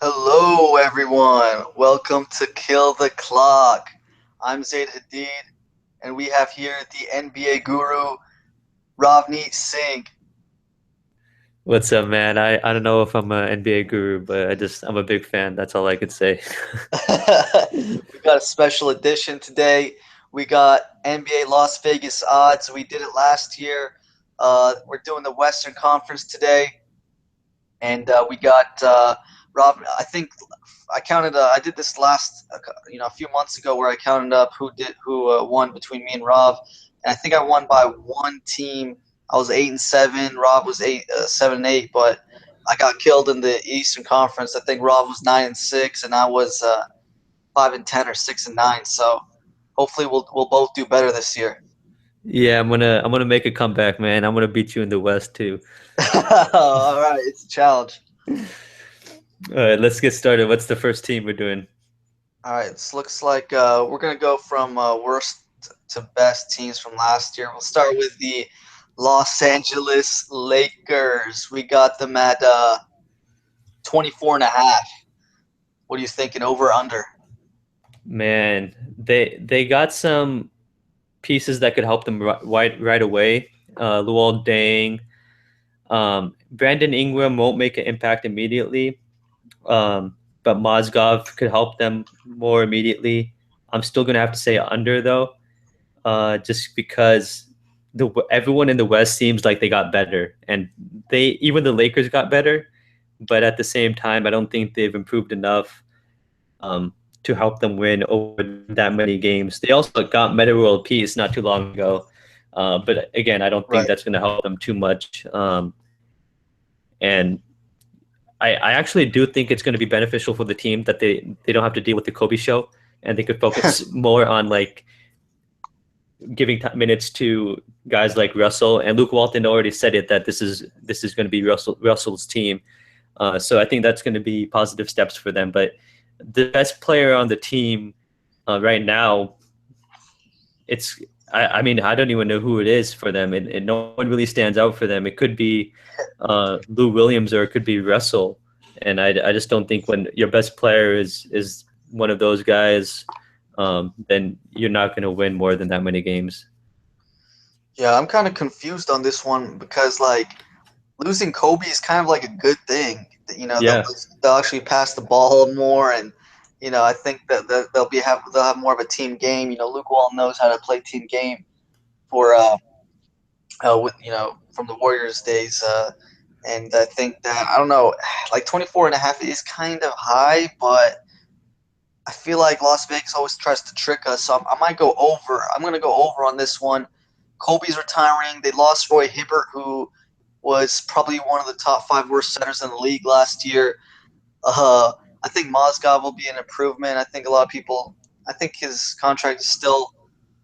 Hello, everyone. Welcome to Kill the Clock. I'm Zaid Hadid, and we have here the NBA guru, Ravneet Singh. What's up, man? I don't know if I'm an NBA guru, but I'm a big fan. That's all I could say. We got a special edition today. We got NBA Las Vegas odds. We did it last year. We're doing the Western Conference today, and we got Rob. I think I counted. I did this a few months ago, where I counted up who won between me and Rob, and I think I won by one team. I was 8-7. Rob was 7-8, but I got killed in the Eastern Conference. I think Rob was 9-6, and I was 5-10 or 6-9. So hopefully we'll both do better this year. Yeah, I'm gonna make a comeback, man. I'm gonna beat you in the West too. All right, it's a challenge. All right, let's get started. What's the first team we're doing? All right, this looks like we're gonna go from worst to best teams from last year. We'll start with the Los Angeles Lakers. We got them at 24 and a half. What are you thinking, over or under? Man, they got some pieces that could help them right away. Luol Deng, Brandon Ingram won't make an impact immediately, but Mozgov could help them more immediately. I'm still gonna have to say under though. Just because the everyone in the West seems like they got better, and they even the Lakers got better, but at the same time, I don't think they've improved enough to help them win over that many games. They also got Meta World Peace not too long ago, but again, I don't think Right. that's going to help them too much. And I actually do think it's going to be beneficial for the team that they don't have to deal with the Kobe show, and they could focus more on like giving minutes to guys like Russell and Luke Walton already said it that this is going to be Russell's team. So I think that's going to be positive steps for them. But the best player on the team right now, it's I mean I don't even know who it is for them. No one really stands out for them. It could be Lou Williams or it could be Russell. And I just don't think when your best player is one of those guys, then you're not going to win more than that many games. Yeah, I'm kind of confused on this one because like losing Kobe is kind of like a good thing. You know, they'll Yeah, they'll actually pass the ball more, and I think that they'll have more of a team game. Luke Walton knows how to play team game for with from the Warriors days. And I think that I don't know, like 24 and a half is kind of high, but I feel like Las Vegas always tries to trick us. So I might go over. I'm going to go over on this one. Kobe's retiring. They lost Roy Hibbert, who was probably one of the top five worst centers in the league last year. I think Mozgov will be an improvement. I think a lot of people. I think his contract is still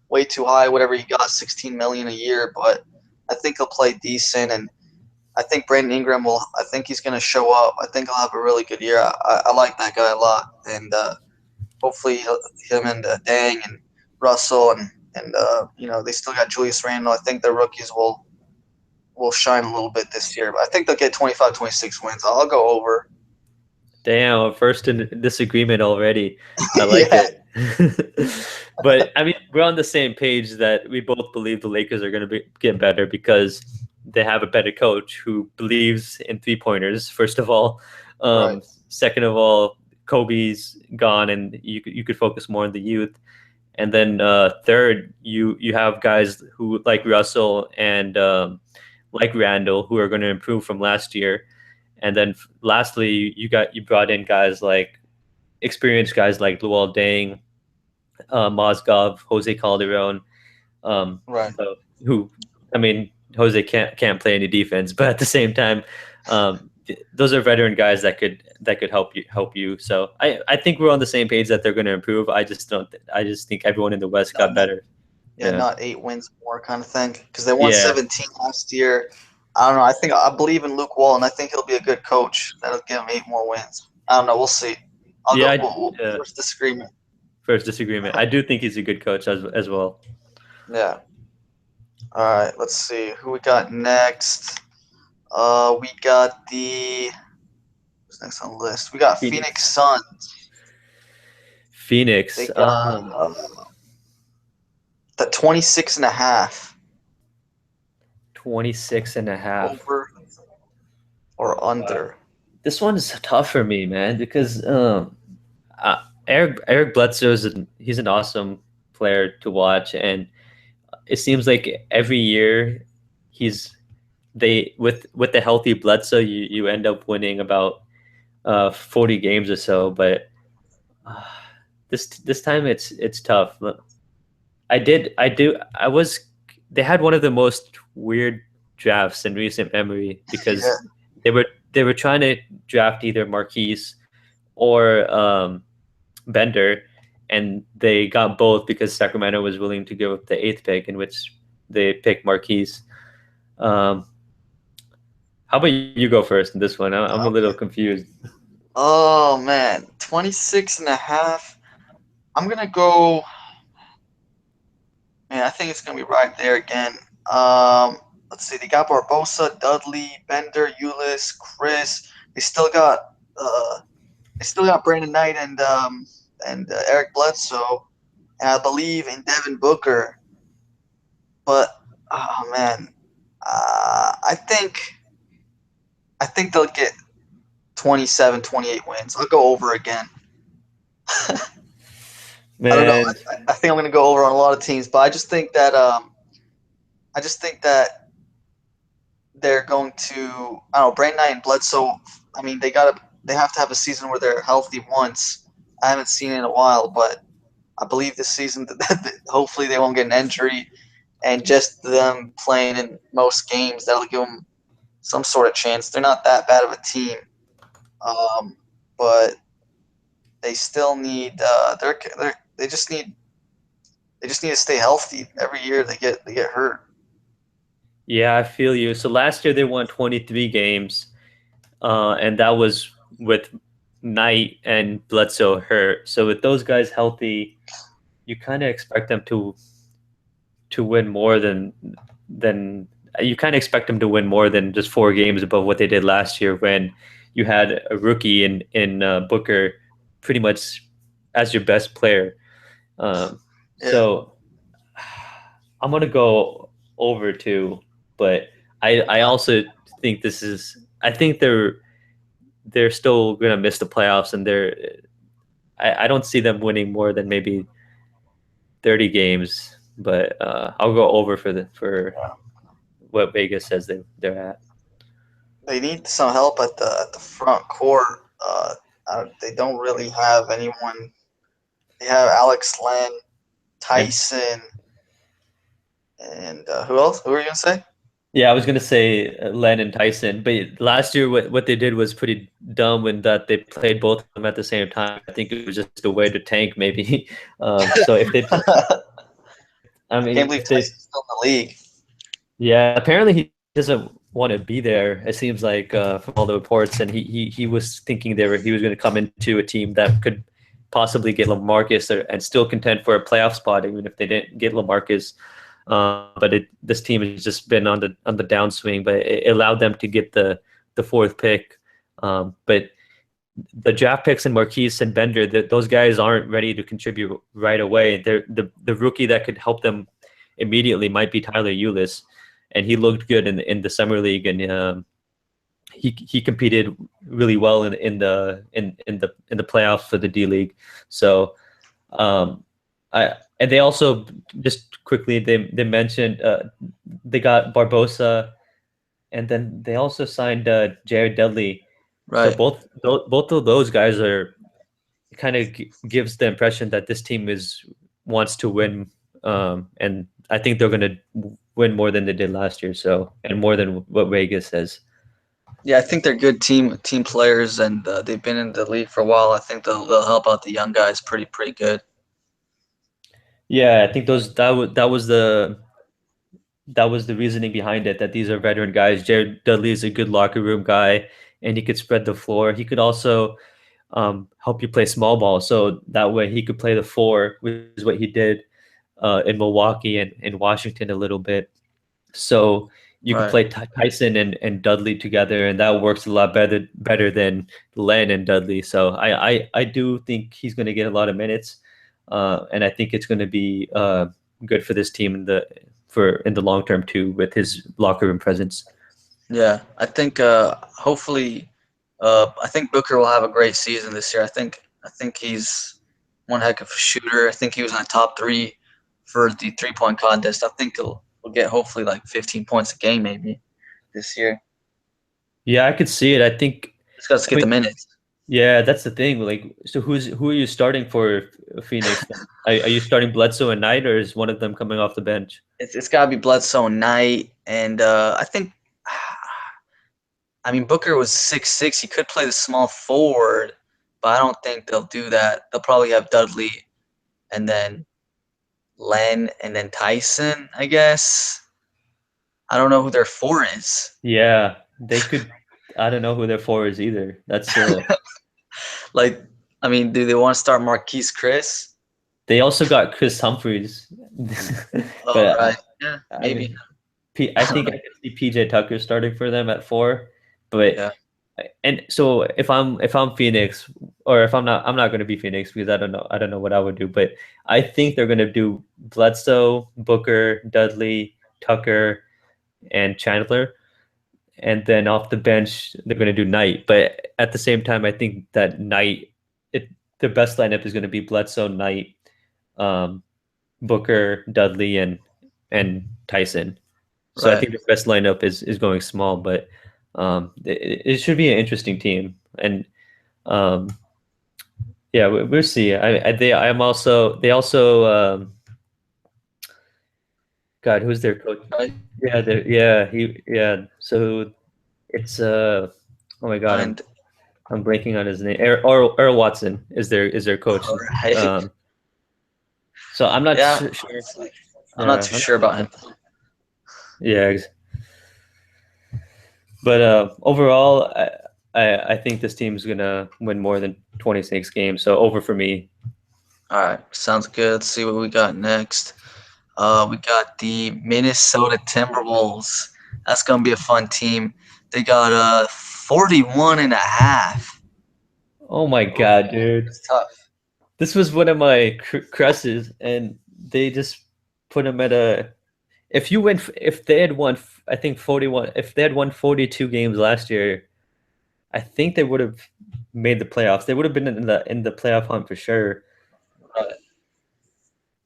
way too high. Whatever he got, 16 million a year, but I think he'll play decent. And I think Brandon Ingram will. I think he's going to show up. I think he'll have a really good year. I like that guy a lot, and hopefully him and Dang and Russell and they still got Julius Randle. I think the rookies will shine a little bit this year, but I think they'll get 25, 26 wins. I'll go over. damn, a first in disagreement already. I like Yeah, it. But I mean, we're on the same page that we both believe the Lakers are going to get better because they have a better coach who believes in three pointers. First of all, right. second of all, Kobe's gone, and you could focus more on the youth. And then third, you have guys who like Russell and like Randall who are going to improve from last year. And then lastly, you brought in guys like experienced guys like Luol Deng, Mozgov, Jose Calderon, um, Right. so who I mean Jose can't play any defense, but at the same time, those are veteran guys that could help you. So I think we're on the same page that they're going to improve. I just don't. I just think everyone in the West Not, got not, better. yeah, Yeah, not 8 wins more kind of thing because they won yeah, 17 last year. I don't know. I believe in Luke Wall, and I think he'll be a good coach. That'll give him 8 more wins. I don't know. We'll see. I'll yeah. go. First disagreement. First disagreement. I do think he's a good coach as well. Yeah. All right. Let's see who we got next. We got the Who's next on the list? We got Phoenix Suns. Phoenix. They got the 26.5. 26.5. Over or under? This one's tough for me, man, because Eric Bledsoe he's an awesome player to watch, and it seems like every year he's they with the healthy Bledsoe, you end up winning about 40 games or so. But uh, this time it's tough. I was they had one of the most weird drafts in recent memory because Yeah. they were trying to draft either Marquise or Bender, and they got both because Sacramento was willing to give up the eighth pick, in which they picked Marquise. Um, how about you go first in this one? I'm a little confused. Oh man, 26.5. I'm gonna go. Man, I think it's gonna be right there again. Let's see. They got Barbosa, Dudley, Bender, Ulis, Chris. They still got Brandon Knight and Eric Bledsoe, and I believe in Devin Booker. But oh man, I think they'll get 27, 28 wins. I'll go over again. I don't know. Man, I think I'm going to go over on a lot of teams, but I just think that they're going to. I don't know. Brandon Knight and Bledsoe. I mean, they have to have a season where they're healthy once. I haven't seen it in a while, but I believe this season that hopefully they won't get an injury, and just them playing in most games that'll give them some sort of chance. They're not that bad of a team, but they still need. They just need to stay healthy. Every year they get hurt. yeah, I feel you. So last year they won 23 games, and that was with Knight and Bledsoe hurt. So with those guys healthy, you kind of expect them to win more than you kind of expect them to win more than just 4 games above what they did last year when you had a rookie in Booker pretty much as your best player. So I'm gonna go over too, but I also think I think they're still gonna miss the playoffs, and I don't see them winning more than maybe 30 games, but I'll go over for what Vegas says they're at. They need some help at the front court. They don't really have anyone. They have Alex Len, Tyson, and who else? Who are you gonna say? Yeah, I was gonna say Len and Tyson, but last year what they did was pretty dumb in that they played both of them at the same time. I think it was just a way to tank, maybe. So if they, I mean, Can't believe Tyson's still in the league. yeah, apparently he doesn't want to be there. It seems like from all the reports, and he was thinking he was going to come into a team that could possibly get LaMarcus and still contend for a playoff spot, even if they didn't get LaMarcus. But this team has just been on the downswing, but it allowed them to get the fourth pick. But the draft picks in Marquise and Bender, those guys aren't ready to contribute right away. They're the rookie that could help them immediately might be Tyler Ulis, and he looked good in the summer league, and he competed really well in the playoffs for the D League. So and they also just quickly they mentioned they got Barbosa, and then they also signed Jared Dudley. Right. So both of those guys are kind of gives the impression that this team wants to win, and I think they're going to win more than they did last year. So, and more than what Vegas says. Yeah, I think they're good team players, and they've been in the league for a while. I think they'll help out the young guys pretty good. Yeah, I think that was the reasoning behind it, that these are veteran guys. Jared Dudley is a good locker room guy, and he could spread the floor. He could also help you play small ball, so that way he could play the four, which is what he did in Milwaukee and in Washington a little bit. So you could Right. play Tyson and Dudley together, and that works a lot better than Len and Dudley. So I do think he's going to get a lot of minutes, and I think it's going to be good for this team in the long term too, with his locker room presence. Yeah, I think hopefully, I think Booker will have a great season this year. I think he's one heck of a shooter. I think he was in the top three for the 3-point contest. I think he'll get hopefully like 15 points a game maybe this year. Yeah, I could see it. I think. Just got to I get the mean, minutes. yeah, that's the thing. Like, so who are you starting for Phoenix? Are you starting Bledsoe and Knight, or is one of them coming off the bench? It's got to be Bledsoe and Knight, and I think. I mean, Booker was 6'6". He could play the small forward, but I don't think they'll do that. They'll probably have Dudley and then Len and then Tyson, I guess. I don't know who their four is. Yeah, they could. I don't know who their four is either. That's Like, I mean, do they want to start Marquise Chris? They also got Chris Humphries, Oh, but right. Yeah, I maybe. mean, I think I could see PJ Tucker starting for them at 4. But Yeah. and so if I'm Phoenix, or if I'm not going to be Phoenix because I don't know what I would do. But I think they're going to do Bledsoe, Booker, Dudley, Tucker, and Chandler, and then off the bench they're going to do Knight. But at the same time, I think that Knight, the best lineup is going to be Bledsoe, Knight, um, Booker, Dudley, and Tyson. So I Right. think the best lineup is going small, but it should be an interesting team. And um, yeah, we'll see. They also God, who's their coach? Right. So it's oh my God, And I'm breaking on his name. Earl Watson is their coach. all right. Um, so I'm not Yeah. sure. Honestly, I'm not Yeah, too sure about him. yeah. But overall, I think this team's gonna win more than 26 games. So over for me. All right. Sounds good. Let's see what we got next. We got the Minnesota Timberwolves. That's going to be a fun team. They got 41 and a half. Oh my God, dude! It's tough. This was one of my crushes, and they just put him at a. If they had won, I think 41. If they had won 42 games last year, I think they would have made the playoffs. They would have been in the playoff hunt for sure. Uh,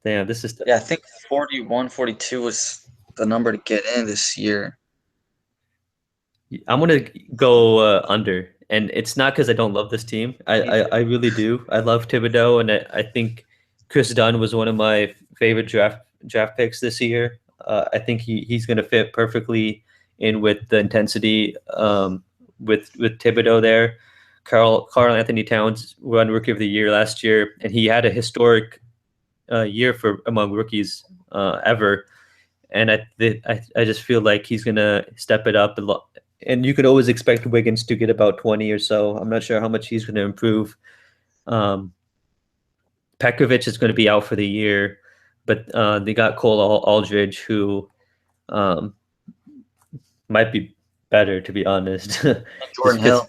Damn, this is. yeah, I think 41, 42 was the number to get in this year. I'm gonna go under, and it's not because I don't love this team. I really do. I love Thibodeau, and I think Chris Dunn was one of my favorite draft picks this year. I think he's gonna fit perfectly in with the intensity with Thibodeau there. Carl Anthony Towns won Rookie of the Year last year, and he had a historic year for among rookies ever. And I just feel like he's gonna step it up a lot. And you could always expect Wiggins to get about 20 or so. I'm not sure how much he's going to improve. Pekovic is going to be out for the year, but they got Cole Aldridge, who might be better, to be honest. Jordan Hill.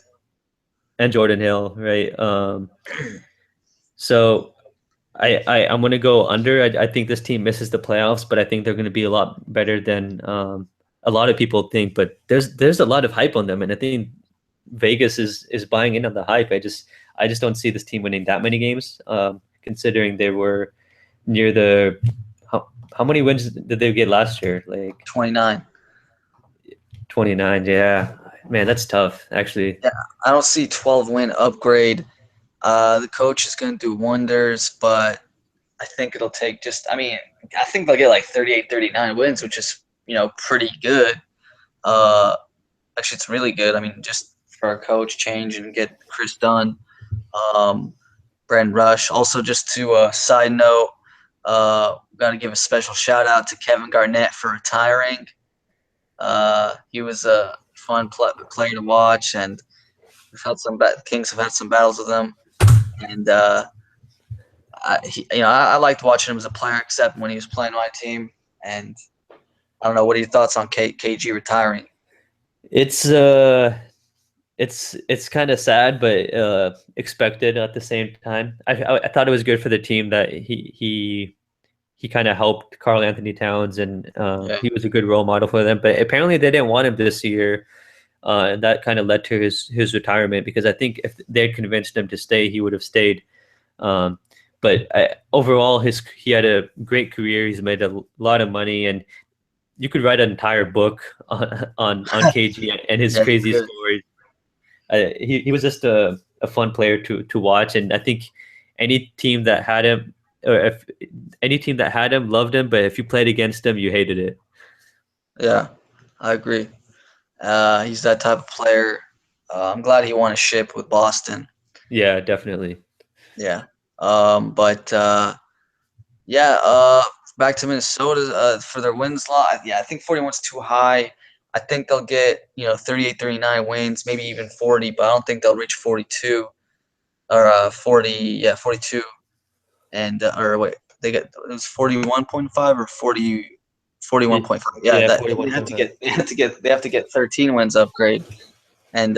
And Jordan Hill, right? So I'm going to go under. I think this team misses the playoffs, but I think they're going to be a lot better than a lot of people think. But there's a lot of hype on them, and I think Vegas is buying in on the hype. I just don't see this team winning that many games, considering they were near the how many wins did they get last year? Like 29. 29. Yeah, man, that's tough. Actually, Yeah, I don't see 12-win upgrade. The coach is going to do wonders, but I think it'll take I think they'll get like 38, 39 wins, which is, pretty good. Actually, it's really good. I mean, just for a coach change and get Chris Dunn, Brandon Rush. Also, just to side note, got to give a special shout out to Kevin Garnett for retiring. He was a fun player to watch, and we've had Kings have had some battles with him. And I liked watching him as a player, except when he was playing my team. And I don't know. What are your thoughts on KG retiring? It's it's kind of sad, but expected at the same time. I thought it was good for the team that he kind of helped Carl Anthony Towns, and Yeah, he was a good role model for them. But apparently, they didn't want him this year, and that kind of led to his retirement. Because I think if they had convinced him to stay, he would have stayed. Um, but overall, he had a great career. He's made a lot of money, and you could write an entire book on KG and his yeah, you crazy could. stories. He was just a fun player to watch, and I think any team that had him, or if any team that had him loved him, but if you played against him, you hated it. Yeah, I agree. He's that type of player. I'm glad he won a ship with Boston. Yeah, definitely. Yeah. But yeah. Back to Minnesota for their wins lot. Yeah, I think 41's too high. I think they'll get 38, 39 wins, maybe even 40, but I don't think they'll reach 42 or 40. Yeah, 42. And or wait, they get it was 41.5 or 40, Y- 41.5. Yeah, Yeah, that they have to 41.5. get they have to get 13 wins upgrade. And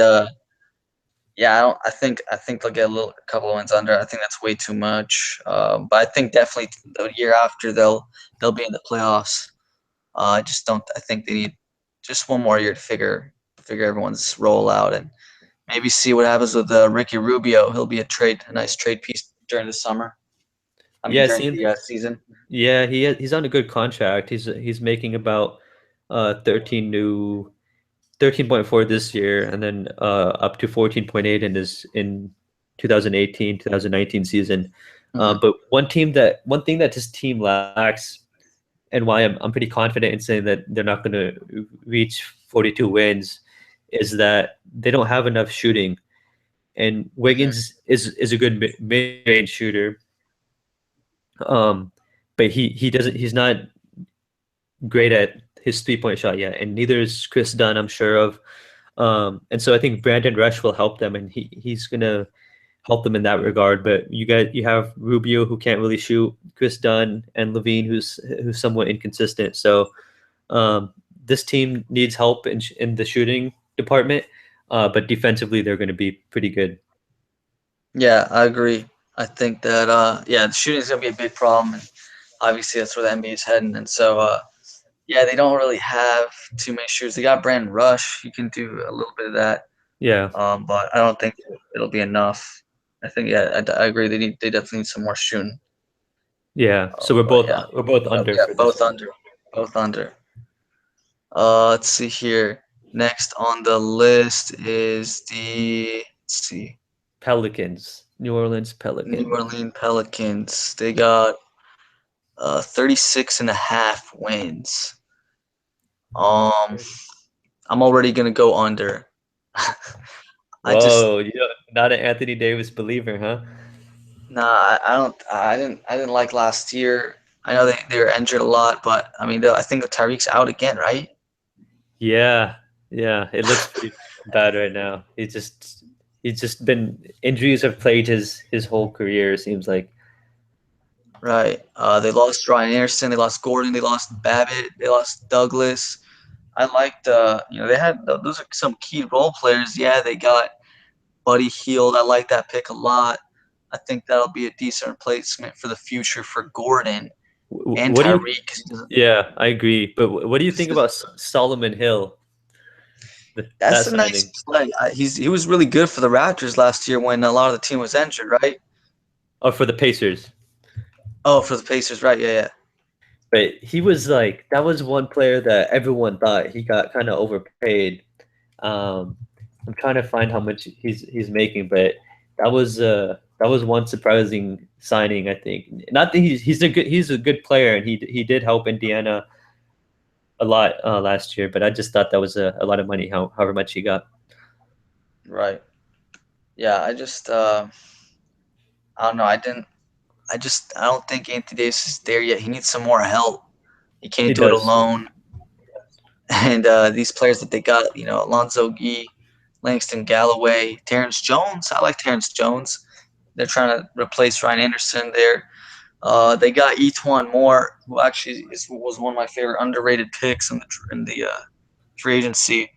yeah, I think they'll get a couple of wins under. I think that's way too much. But I think definitely the year after they'll be in the playoffs. I just don't. I think they need just one more year to figure everyone's role out and maybe see what happens with Ricky Rubio. He'll be a nice trade piece during the summer. I mean Yeah, during seems the season. yeah, he's on a good contract. He's making about 13 new 13.4 this year, and then up to 14.8 in 2018 2019 season. Hmm. But one thing that this team lacks, and why I'm pretty confident in saying that they're not going to reach 42 wins, is that they don't have enough shooting. And Hmm. Wiggins is a good mid range shooter, um, but he's not great at his 3 point shot yet, and neither is Chris Dunn, I'm sure of. And so I think Brandon Rush will help them, and he's gonna help them in that regard. But you have Rubio, who can't really shoot, Chris Dunn, and Levine, who's somewhat inconsistent. So um, this team needs help in the shooting department, but defensively they're going to be pretty good. Yeah, I agree. I think that yeah, the shooting is gonna be a big problem, and obviously that's where the NBA is heading. And so yeah, they don't really have too many shooters. They got Brandon Rush. He can do a little bit of that, Yeah, but I don't think it'll be enough. I think yeah, I agree. They definitely need some more shooting. yeah. So But yeah, we're both under yeah, for this one. both under. Let's see here. Next on the list is the let's see Pelicans, New Orleans New Pelicans. Orleans Pelicans. They got 36 and a half wins. Um, I'm already gonna go under. I just Whoa, you're not an Anthony Davis believer, huh? nah. I don't. I didn't like last year. I know they were injured a lot, but I mean, I think Tyreek's out again, right? Yeah, yeah. It looks pretty bad right now. He's just been injuries have plagued his whole career, it seems like. Right. They lost Ryan Anderson. They lost Gordon. They lost Babbitt. They lost Douglas. I liked, they had those are some key role players. Yeah, they got Buddy Heald. I like that pick a lot. I think that'll be a decent replacement for the future for Gordon and What do you? Tyreek. Yeah, I agree. But what do you think 'Cause about Solomon Hill? that's That a nice signing. play. He was really good for the Raptors last year when a lot of the team was injured, right? Oh, for the Pacers. Oh, for the Pacers, right? Yeah, yeah. But he was like that was one player that everyone thought he got kind of overpaid. Um, I'm trying to find how much he's making, but that was one surprising signing, I think. Not that he's a good player, and he did help Indiana a lot last year, but I just thought that was a lot of money, however much he got. Right. Yeah, I don't know. I don't think Anthony Davis is there yet. He needs some more help. He He can't do it does. alone. And these players that they got, Alonzo Gee, Langston Galloway, Terrence Jones. I like Terrence Jones. They're trying to replace Ryan Anderson there. They got Etwan Moore, who actually was one of my favorite underrated picks in the free agency.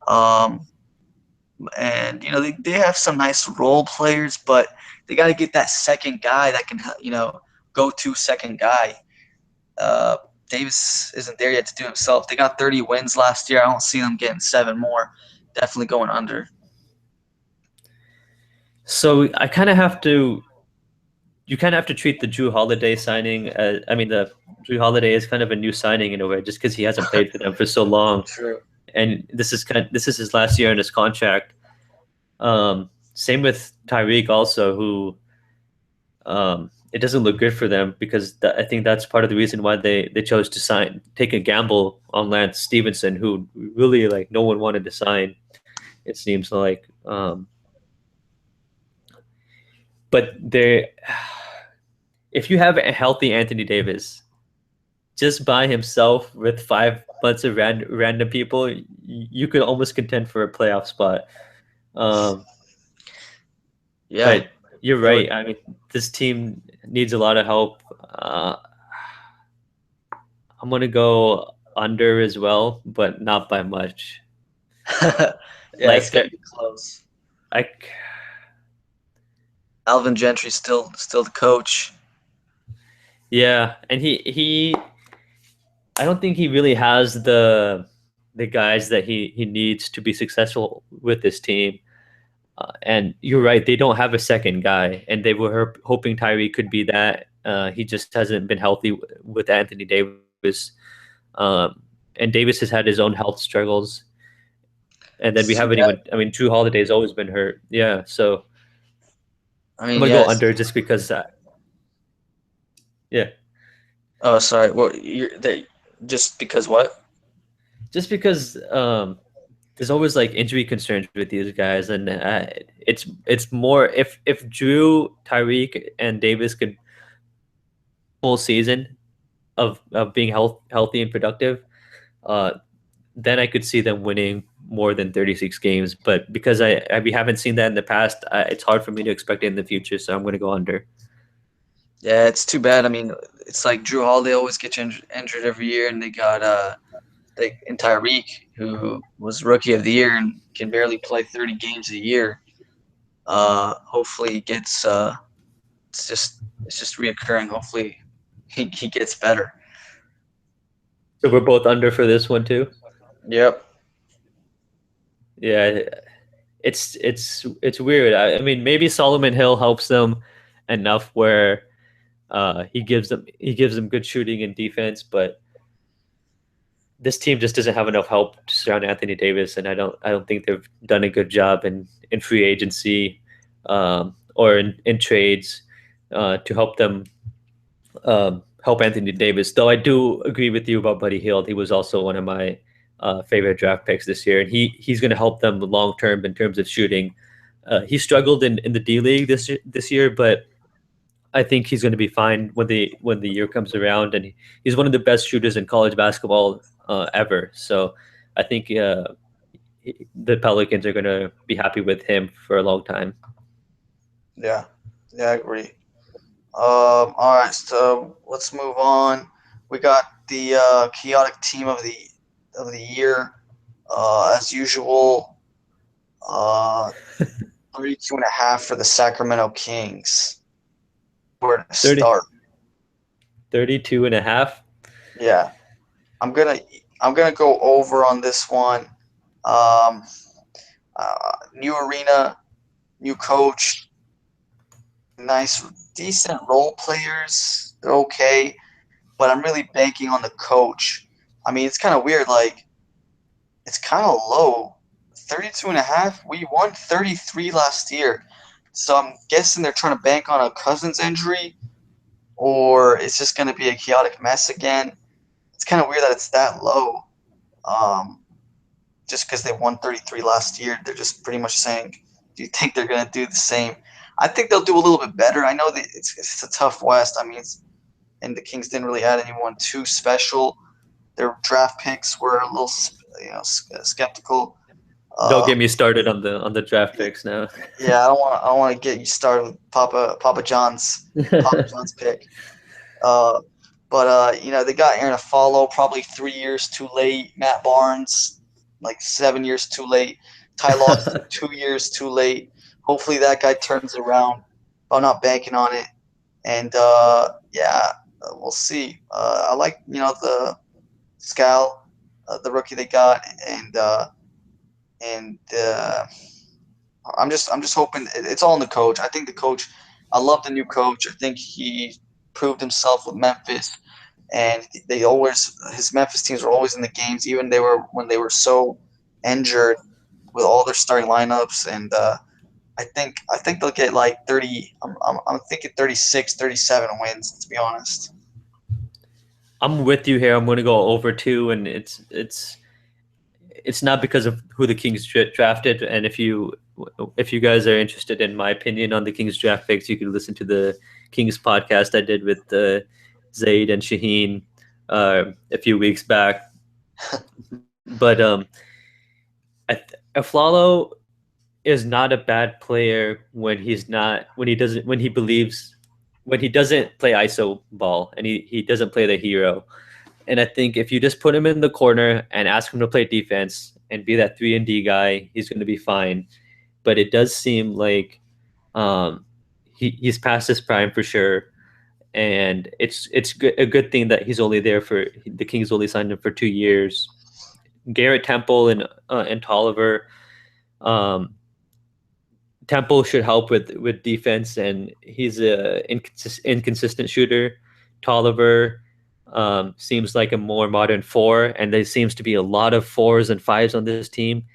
Um, and they have some nice role players, but they got to get that second guy that can go to second guy. Uh, Davis isn't there yet to do himself. They got 30 wins last year. I don't see them getting 7 more. Definitely going under. So I kind of have to. You kind of have to treat the Drew Holiday signing. I mean, the Drew Holiday is kind of a new signing in a way, just because he hasn't played for them for so long, True. and this is his last year in his contract. Same with Tyreek also, who it doesn't look good for them because I think that's part of the reason why they chose to take a gamble on Lance Stevenson, who really like no one wanted to sign. It seems like, but if you have a healthy Anthony Davis, just by himself with 5 months of random people, you could almost contend for a playoff spot. Yeah, But you're right. I mean, this team needs a lot of help. I'm gonna go under as well, but not by much. yeah, it's Like, gonna be close. I Alvin Gentry's still the coach. yeah, and I don't think he really has the guys that he needs to be successful with this team. And you're right, they don't have a second guy, and they were hoping Tyree could be that. He just hasn't been healthy with Anthony Davis, and Davis has had his own health struggles. And then we haven't even. I mean, Drew Holiday's always been hurt. Yeah, so I mean, I'm gonna go under just because. Yeah. Oh, sorry. Well, just because what? Just because there's always like injury concerns with these guys, and it's more if Drew, Tyreek, and Davis could full season of being healthy and productive, uh, then I could see them winning more than 36 games. But because we haven't seen that in the past, it's hard for me to expect it in the future. So I'm going to go under. Yeah, it's too bad. I mean, it's like Drew Holiday always gets injured every year, and they got Tyreek, who was Rookie of the Year and can barely play 30 games a year. Hopefully, he gets it's just reoccurring. Hopefully, he gets better. So we're both under for this one too. Yep. Yeah, it's weird. I mean, maybe Solomon Hill helps them enough where he gives them good shooting and defense, but this team just doesn't have enough help to surround Anthony Davis, and I don't think they've done a good job in free agency or in trades to help them help Anthony Davis. Though I do agree with you about Buddy Hield. He was also one of my favorite draft picks this year, and he's going to help them long term in terms of shooting. He struggled in the D League this year, but I think he's going to be fine when the year comes around, and he's one of the best shooters in college basketball ever. So I think the Pelicans are going to be happy with him for a long time. Yeah, I agree. All right, so let's move on. We got the chaotic team of the year, as usual. 32.5 for the Sacramento Kings. Where to 30, start? 32.5. Yeah, I'm gonna go over on this one. New arena, new coach, nice, decent role players. They're okay, but I'm really banking on the coach. I mean, it's kind of weird. Like, it's kind of low. 32.5. We won 33 last year. So I'm guessing they're trying to bank on a Cousins injury, or it's just going to be a chaotic mess again. It's kind of weird that it's that low. Just because they won 33 last year, they're just pretty much saying, do you think they're going to do the same? I think they'll do a little bit better. I know that it's a tough West. I mean, and the Kings didn't really add anyone too special. Their draft picks were a little, skeptical. Don't get me started on the draft picks now. Yeah, I don't want to get you started with Papa John's pick. They got Aaron Aflalo probably 3 years too late. Matt Barnes, like 7 years too late. Ty Lawson, 2 years too late. Hopefully that guy turns around. I'm not banking on it. And we'll see. I like the Scal, the rookie they got, and I'm just hoping it's all in the coach. I think the coach. I love the new coach. I think he proved himself with Memphis, and they always his Memphis teams were always in the games, even when they were so injured with all their starting lineups. And I think they'll get like 30. I'm thinking 36, 37 wins, to be honest. I'm with you here. I'm going to go over 2, and it's not because of who the Kings drafted. And if you guys are interested in my opinion on the Kings draft picks, you can listen to the Kings podcast I did with Zaid and Shaheen a few weeks back. But Aflalo is not a bad player when he doesn't play ISO ball, and he doesn't play the hero. And I think if you just put him in the corner and ask him to play defense and be that 3-and-D guy, he's going to be fine. But it does seem like he's past his prime for sure. And it's a good thing that he's only there for the Kings only signed him for 2 years. Garrett Temple and Tolliver. Temple should help with defense, and he's a inconsistent shooter. Tolliver seems like a more modern 4, and there seems to be a lot of 4s and 5s on this team.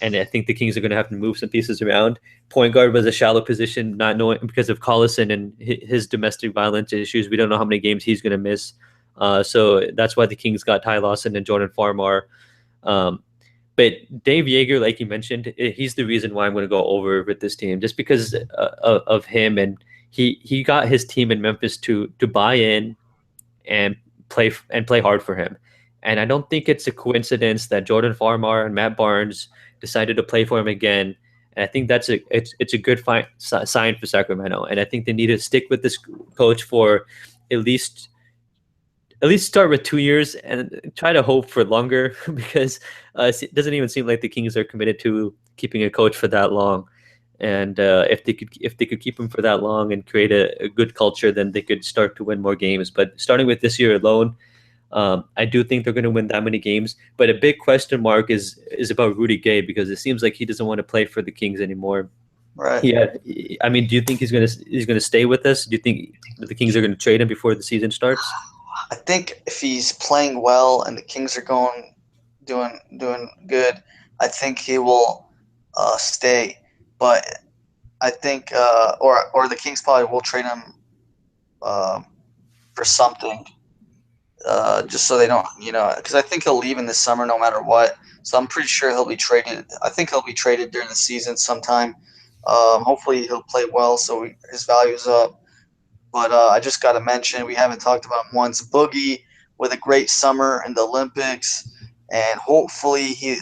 And I think the Kings are going to have to move some pieces around. Point guard was a shallow position, not knowing because of Collison and his domestic violence issues. We don't know how many games he's going to miss. So that's why the Kings got Ty Lawson and Jordan Farmar. But Dave Yeager, like you mentioned, he's the reason why I'm going to go over with this team, just because of him. And he got his team in Memphis to buy in and play hard for him. And I don't think it's a coincidence that Jordan Farmar and Matt Barnes decided to play for him again. And I think it's a good sign for Sacramento. And I think they need to stick with this coach for at least start with 2 years and try to hope for longer, because it doesn't even seem like the Kings are committed to keeping a coach for that long. And if they could keep him for that long and create a good culture, then they could start to win more games. But starting with this year alone, I do think they're going to win that many games. But a big question mark is about Rudy Gay, because it seems like he doesn't want to play for the Kings anymore. Right. Yeah. I mean, do you think he's going to stay with us? Do you think that the Kings are going to trade him before the season starts? I think if he's playing well and the Kings are doing good, I think he will stay. But I think or the Kings probably will trade him for something, just so they don't, because I think he'll leave in the summer no matter what. So I'm pretty sure he'll be traded. I think he'll be traded during the season sometime. Hopefully he'll play well so his value's up. But I just got to mention, we haven't talked about him once, Boogie with a great summer in the Olympics, and hopefully he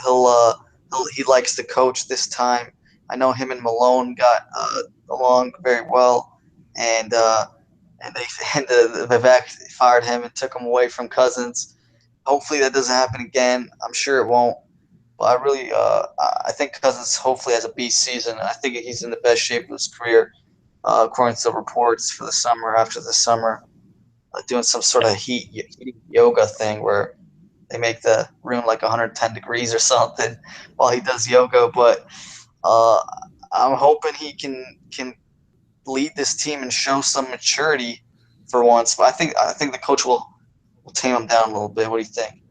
likes the coach this time. I know him and Malone got along very well, and Vivek fired him and took him away from Cousins. Hopefully that doesn't happen again. I'm sure it won't. But I think Cousins hopefully has a beast season. I think he's in the best shape of his career. According to reports for the summer, after the summer, doing some sort of heat yoga thing where they make the room like 110 degrees or something while he does yoga. But I'm hoping he can lead this team and show some maturity for once. But I think the coach will tame him down a little bit. What do you think?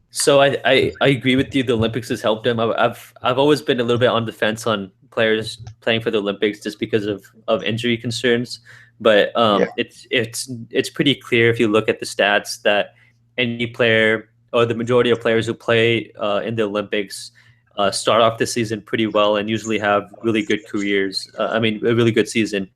So I agree with you. The Olympics has helped him. I've always been a little bit on the fence on players playing for the Olympics just because of injury concerns. But it's pretty clear if you look at the stats that any player or the majority of players who play in the Olympics start off the season pretty well and usually have really good careers. A really good season.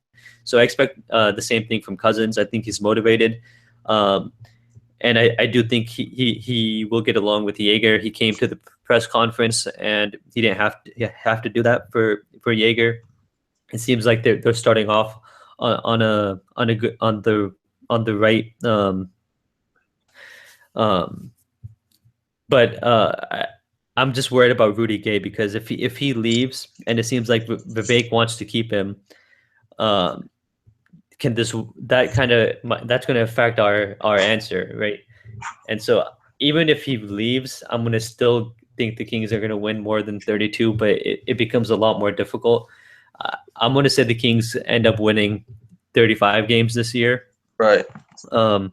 So I expect the same thing from Cousins. I think he's motivated. And I do think he will get along with Yeager. He came to the press conference and he didn't have to do that for Yeager. It seems like they're starting off on a good on the right. Um, but I'm just worried about Rudy Gay because if he leaves and it seems like Vivek wants to keep him, um, can this that kind of that's going to affect our answer, right? And so even if he leaves, I'm going to still think the Kings are going to win more than 32, but it becomes a lot more difficult. I'm going to say the Kings end up winning 35 games this year, Right. um,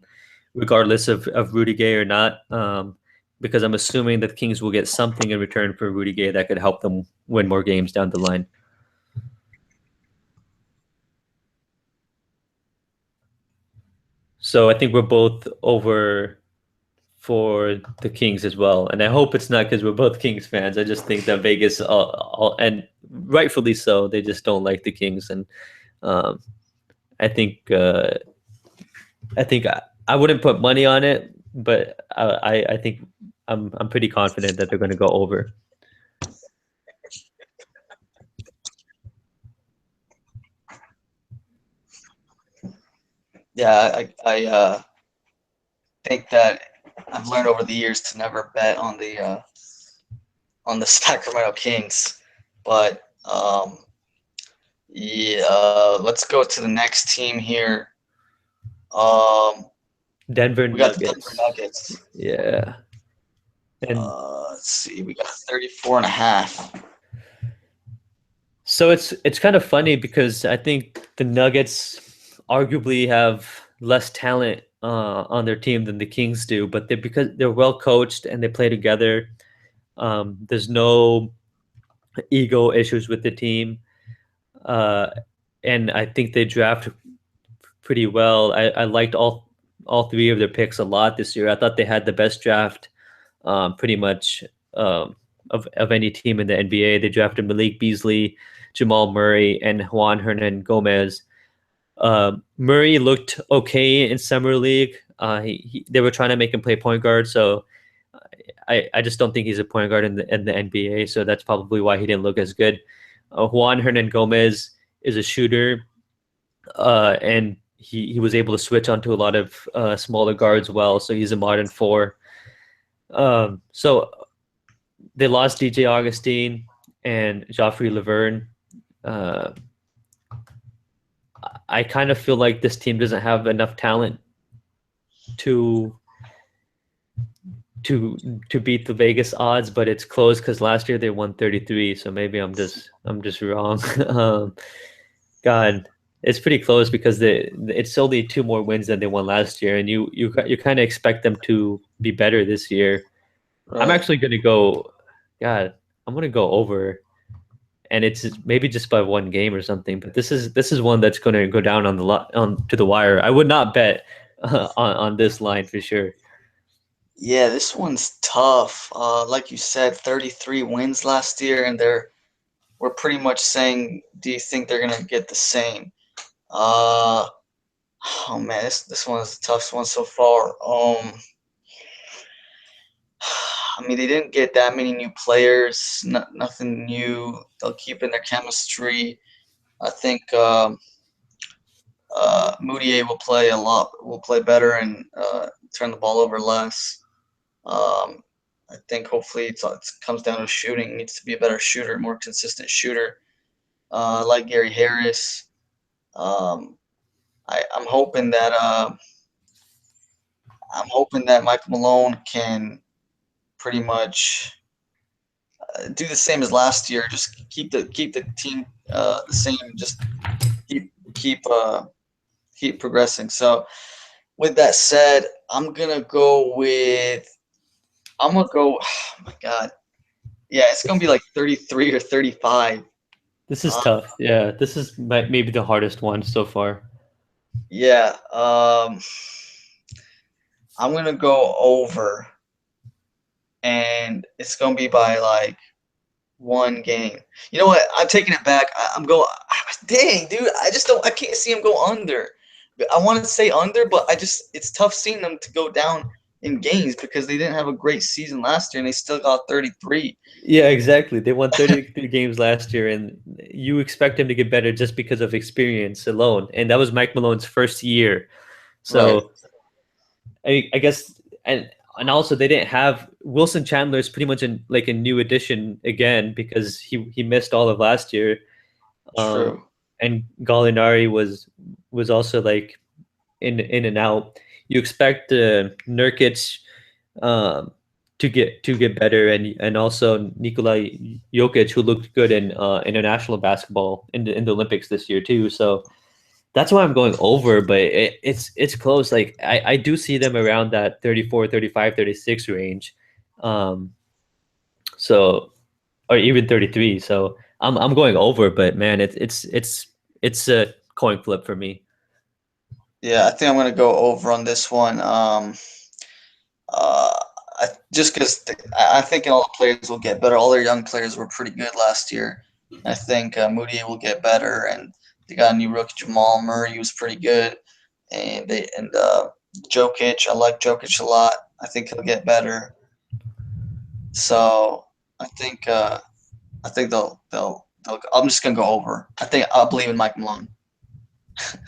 regardless of Rudy Gay or not, because I'm assuming that the Kings will get something in return for Rudy Gay that could help them win more games down the line. So I think we're both over for the Kings as well, and I hope it's not because we're both Kings fans. I just think that Vegas, and rightfully so, they just don't like the Kings, and um, I think I wouldn't put money on it, but I think I'm pretty confident that they're going to go over. Yeah, I think that I've learned over the years to never bet on the Sacramento Kings, but yeah, let's go to the next team here. Denver We got the Denver Nuggets. Nuggets. Yeah. And Let's see, we got 34 and a half. so it's kind of funny because I think the Nuggets arguably have less talent on their team than the Kings do, but because they're well coached and they play together. There's no ego issues with the team, uh, and I think they draft pretty well. I liked all three of their picks a lot this year. I thought they had the best draft, pretty much, of any team in the NBA. They drafted Malik Beasley, Jamal Murray, and Juan Hernan Gomez. Murray looked okay in summer league. They were trying to make him play point guard, so I just don't think he's a point guard in the NBA. So that's probably why he didn't look as good. Juan Hernan Gomez is a shooter, and he was able to switch onto a lot of smaller guards well. So he's a modern four. So they lost DJ Augustine and Joffrey Laverne. I kind of feel like this team doesn't have enough talent to beat the Vegas odds, but it's close because last year they won 33. So maybe I'm just wrong. God, it's pretty close because it's only 2 more wins than they won last year, and you kind of expect them to be better this year. Right. I'm actually gonna go. God, I'm gonna go over, and it's maybe just by 1 game or something. But this is one that's gonna go down on to the wire. I would not bet on this line for sure. Yeah, this one's tough. Like you said, 33 wins last year, and we're pretty much saying, do you think they're gonna get the same? Oh man, this one is the toughest one so far. I mean, they didn't get that many new players. Nothing new. They'll keep in their chemistry. I think Moutier will play a lot. Will play better and turn the ball over less. I think hopefully it comes down to shooting. He needs to be a better shooter, more consistent shooter, like Gary Harris. I'm hoping that Michael Malone can pretty much do the same as last year. Just keep the team the same. Just keep progressing. So with that said, I'm gonna go. Oh my God. Yeah, it's gonna be like 33 or 35. This is tough. Yeah, this is maybe the hardest one so far. Yeah. I'm gonna go over, and it's gonna be by like 1 game. You know what? I'm taking it back. I'm going. Dang, dude! I can't see him go under. I want to say under, but it's tough seeing them to go down in games because they didn't have a great season last year and they still got 33. Yeah, exactly. They won 33 games last year, and you expect him to get better just because of experience alone. And that was Mike Malone's first year. Right. So I guess, and also they didn't have Wilson Chandler is pretty much like a new addition again because he missed all of last year. Um, True. and Gallinari was also like in and out. You expect Nurkic um, to get better, and also Nikola Jokic, who looked good in international basketball in the Olympics this year too. So that's why I'm going over, but it's close. Like I do see them around that 34, 35, 36 range. Um, so or even 33. So I'm going over, but man, it's a coin flip for me. Yeah, I think I'm gonna go over on this one. Uh, just because I think all the players will get better. All their young players were pretty good last year. I think Moody will get better, and they got a new rookie Jamal Murray was pretty good, and Jokic. I like Jokic a lot. I think he'll get better. So I think they'll. I'm just gonna go over. I believe in Mike Malone.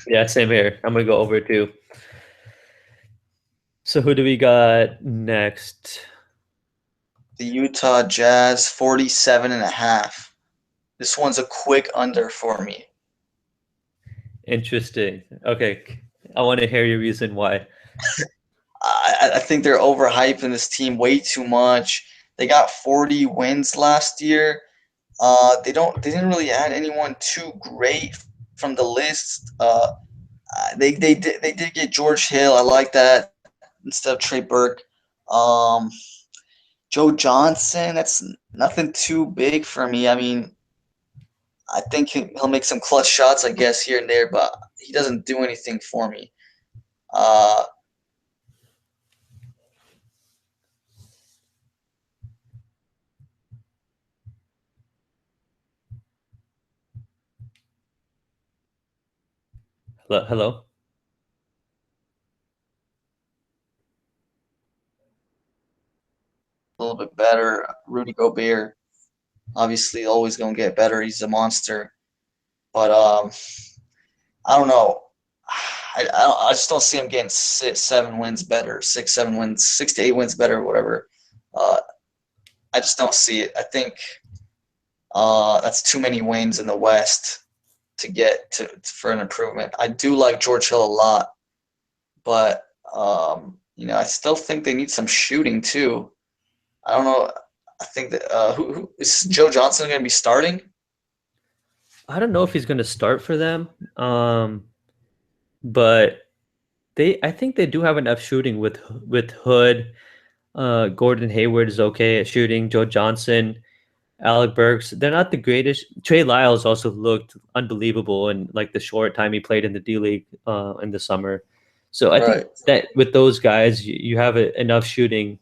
Yeah, same here. I'm gonna go over too. So who do we got next? The Utah Jazz 47.5. This one's a quick under for me. Interesting. Okay, I want to hear your reason why. I think they're overhyping this team way too much. They got 40 wins last year. They didn't really add anyone too great from the list. They did get George Hill. I like that instead of Trey Burke. Um, Joe Johnson. That's nothing too big for me. I mean, I think he'll make some clutch shots, I guess, here and there, but he doesn't do anything for me. Uh, Hello, hello. a little bit better. Rudy Gobert, obviously, always gonna get better. He's a monster, but I don't know. I just don't see him getting 6, 7 wins better, 6, 7 wins, 6 to 8 wins better, whatever. Uh, I just don't see it. I think that's too many wins in the West to get for an improvement. I do like George Hill a lot, but I still think they need some shooting too. I don't know. I think that who is Joe Johnson going to be starting? I don't know if he's gonna start for them, but I think they do have enough shooting with Hood. Gordon Hayward is okay at shooting. Joe Johnson, Alec Burks. They're not the greatest. Trey Lyles also looked unbelievable in like the short time he played in the D League in the summer. So I think Right. that with those guys, you have enough shooting,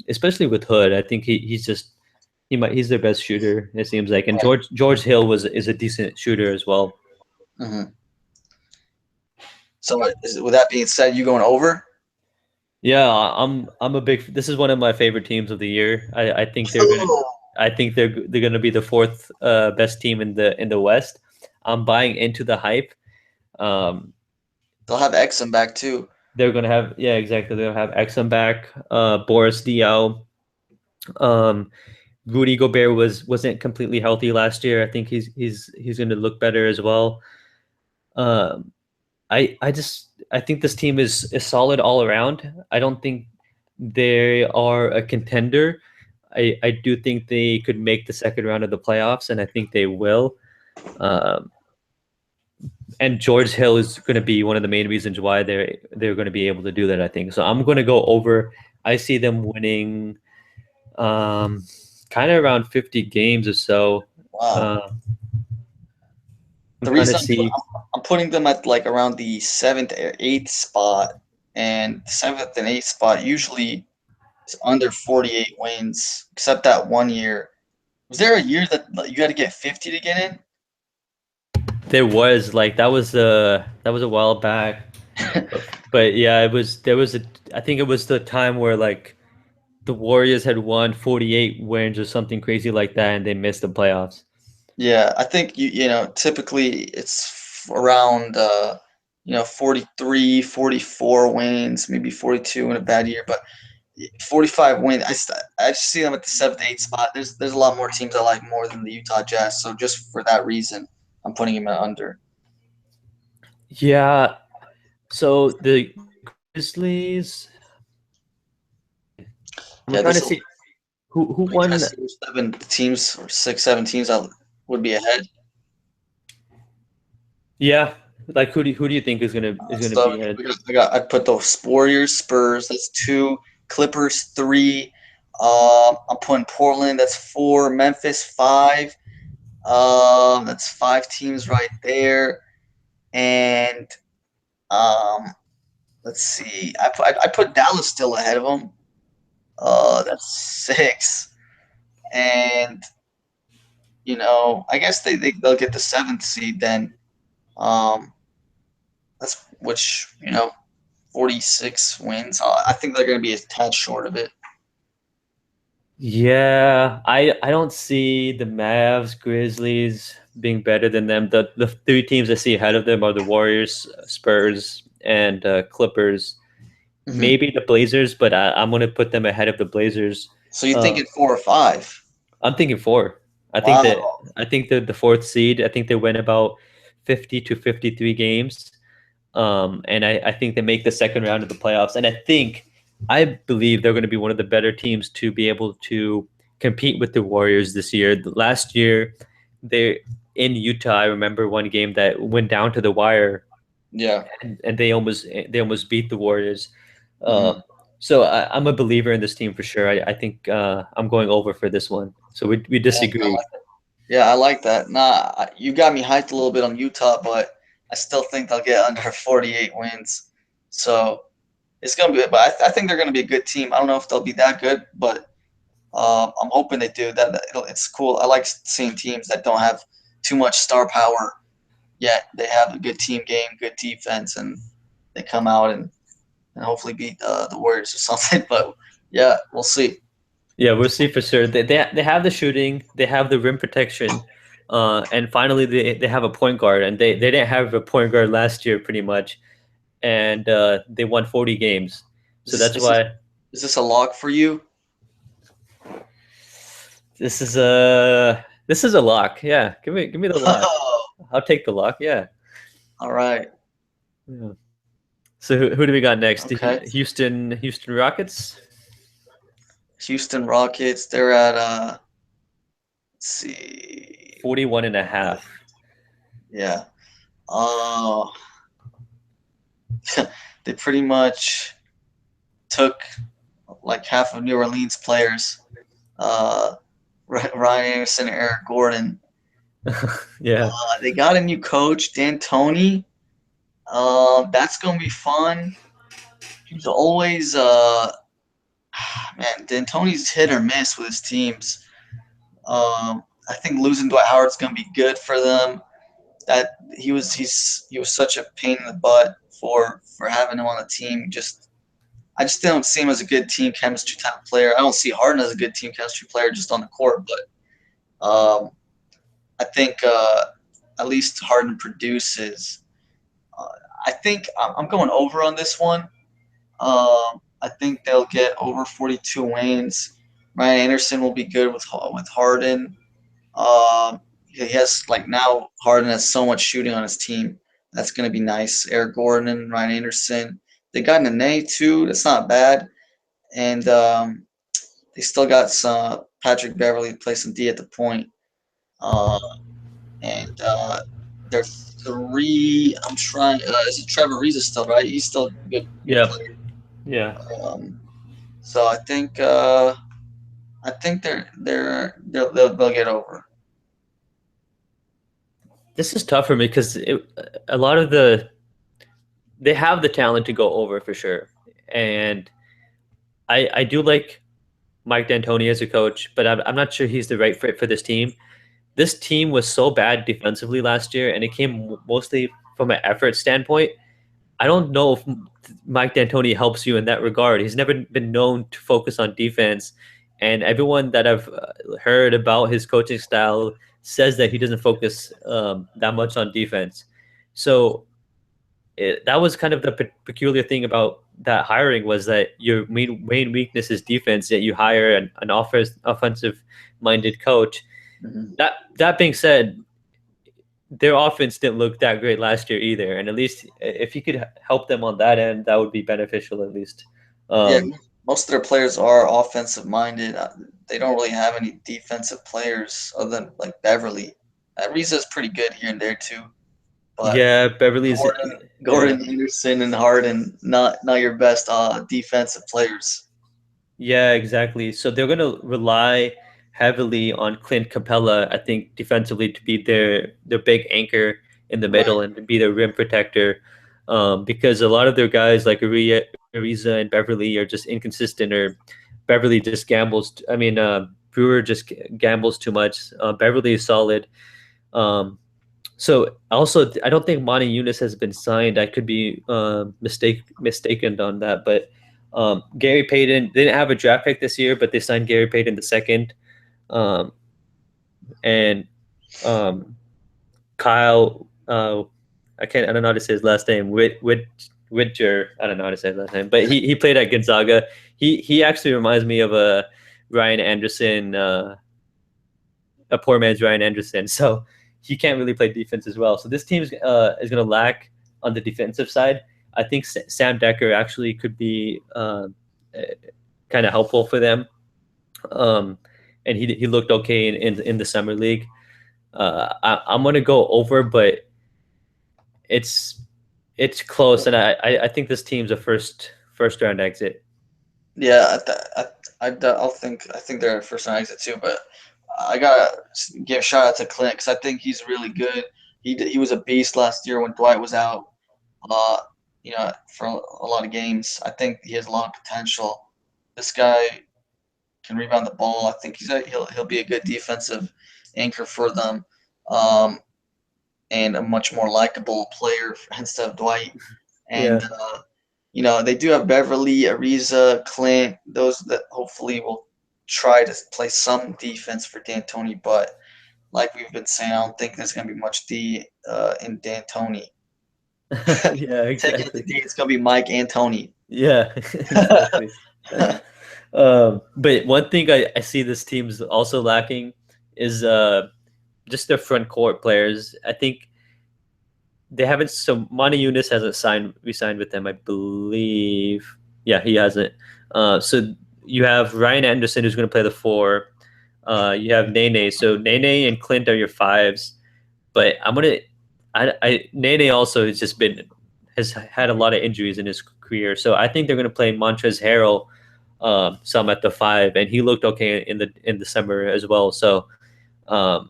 especially with Hood. I think he's their best shooter. It seems like, and Right. George Hill is a decent shooter as well. Hmm. So with that being said, you going over? Yeah, I'm a big. This is one of my favorite teams of the year. I think they're gonna be the fourth best team in the West. I'm buying into the hype. Um, They'll have Exum back too. they're gonna have yeah exactly. They'll have Exum back. Boris Diaw. Um, Rudy Gobert wasn't completely healthy last year. I think he's gonna look better as well. Um, I think this team is solid all around. I don't think they are a contender. I do think they could make the second round of the playoffs, and I think they will. Um, and George Hill is going to be one of the main reasons why they're going to be able to do that. I think so. I'm going to go over. I see them winning, kind of around 50 games or so. Wow. Uh, I'm The trying to reason see. I'm putting them at like around the seventh or eighth spot, and seventh and eighth spot usually is under 48 wins, except that one year. Was there a year that like, you got to get 50 to get in? There was like that was a while back. But yeah, I think it was the time where like the Warriors had won 48 wins or something crazy like that, and they missed the playoffs. Yeah, I think typically it's around 43, 44 wins, maybe 42 in a bad year, but 45 wins. I just see them at the 7th, 8th spot. There's a lot more teams I like more than the Utah Jazz, so just for that reason, I'm putting them at under. Yeah. So the Grizzlies. I'm Yeah, trying this to will. see who Are you trying to won. see which 7 teams or 6, 7 teams that would be ahead? Yeah, like who do you think is gonna So be ahead? I put the Warriors, Spurs. That's 2. Clippers 3. I'm putting Portland. That's 4. Memphis 5. That's 5 teams right there. And let's see. I put Dallas still ahead of them. That's 6. And I guess they'll get the 7th seed then. Um, that's which 46 wins. I think they're going to be a tad short of it. Yeah, I don't see the Mavs, Grizzlies being better than them. The three teams I see ahead of them are the Warriors, Spurs, and Clippers. Hmm. Maybe the Blazers, but I'm gonna put them ahead of the Blazers. So you think Uh, it's 4 or 5? I'm thinking four. Wow. I think the fourth seed. I think they win about 50 to 53 games. And I think they make the second round of the playoffs. And I believe they're going to be one of the better teams to be able to compete with the Warriors this year. Last year, they in Utah. I remember one game that went down to the wire, Yeah. and they almost beat the Warriors. Hmm. Um, so I'm a believer in this team for sure. I think I'm going over for this one. So we Yeah. disagree. Yeah, I like that. Nah, you got me hyped a little bit on Utah, but I still think they'll get under 48 wins. So it's gonna be. But I think they're gonna be a good team. I don't know if they'll be that good, but I'm hoping they do. It's cool. I like seeing teams that don't have too much star power yet. They have a good team game, good defense, and they come out and hopefully beat the Warriors or something. But yeah, we'll see. Yeah, we'll see for sure. They have the shooting, they have the rim protection, and finally they have a point guard, and they didn't have a point guard last year pretty much, and they won 40 games. Is So this that's is this, why is this a lock for you? this is a lock. Yeah, give me the lock. Oh, I'll take the lock. Yeah. all right. Yeah. So who do we got next? The Okay. Houston Rockets. Houston Rockets. They're at let's see. 41 and a half. Yeah. Uh, they pretty much took like half of New Orleans players. Uh, Ryan Anderson and Eric Gordon. Yeah. They got a new coach, D'Antoni. That's gonna be fun. He's always man, D'Antoni's hit or miss with his teams. I think losing Dwight Howard's gonna be good for them. That he was such a pain in the butt for having him on the team. I just don't see him as a good team chemistry type of player. I don't see Harden as a good team chemistry player just on the court, but I think at least Harden produces. Uh, I think I'm going over on this one. I think they'll get over 42 wins. Ryan Anderson will be good with Harden. He has like now Harden has so much shooting on his team. That's going to be nice. Eric Gordon and Ryan Anderson. They got Nene too. That's not bad. And they still got some Patrick Beverly to play some D at the point. Uh, and they're 3. I'm trying. Is it Trevor Ariza still right? He's still a good Yeah. player. Yeah. So I think they'll get over. This is tough for me because a lot of they have the talent to go over for sure, and I do like Mike D'Antoni as a coach, but I'm not sure he's the right fit for this team. This team was so bad defensively last year, and it came mostly from an effort standpoint. I don't know if Mike D'Antoni helps you in that regard. He's never been known to focus on defense, and everyone that I've heard about his coaching style says that he doesn't focus that much on defense. So that was kind of the peculiar thing about that hiring was that your main weakness is defense, yet you hire an offensive minded coach. Mhm. That being said, their offense didn't look that great last year either, and at least if he could help them on that end, that would be beneficial at least. Yeah, Um, most of their players are offensive minded. They don't really have any defensive players other than like Beverly. Ariza is pretty good here and there too, but yeah, Beverly's yeah. Gordon Anderson and Harden not your best defensive players. Yeah, exactly. So they're going to rely heavily on Clint Capella, I think, defensively to be their big anchor in the Right. middle and to be their rim protector. Because a lot of their guys like Ariza and Beverly are just inconsistent, or Beverly just gambles. I mean, Brewer just gambles too much. Beverly is solid. Um, so also, I don't think Monty Eunice has been signed. I could be mistaken on that, but Gary Payton they didn't have a draft pick this year, but they signed Gary Payton the second, um, and um, Kyle. I don't know how to say his last name. Whitger. I don't know how to say his last name, but he played at Gonzaga. He actually reminds me of a Ryan Anderson, a poor man's Ryan Anderson. So he can't really play defense as well. So this team is going to lack on the defensive side. I think Sam Decker actually could be kind of helpful for them. Um, and he looked okay in the summer league. I'm going to go over, but it's it's close, and I think this team's a first round exit. Yeah, I think they're first round exit too, but I gotta give a shout out to Clint because I think he's really good. He was a beast last year when Dwight was out. Uh, for a lot of games, I think he has a lot of potential. This guy can rebound the ball. I think he'll be a good defensive anchor for them, um, and a much more likable player instead of Dwight. And Yeah. they do have Beverly, Ariza, Clint. Those that hopefully will try to play some defense for D'Antoni. But like we've been saying, I don't think there's going to be much D in D'Antoni. Yeah, Take it the exactly. D. It's going to be Mike Antoni. Yeah, exactly. But one thing I see this team's also lacking is just their front court players. I think they haven't. So Monty Eunice hasn't re-signed with them, I believe. Yeah, he hasn't. So you have Ryan Anderson who's going to play the four. You have Nene. So Nene and Clint are your fives. But Nene also has had a lot of injuries in his career. So I think they're going to play Montrezl Harrell some at the five, and he looked okay in the summer as well. So um,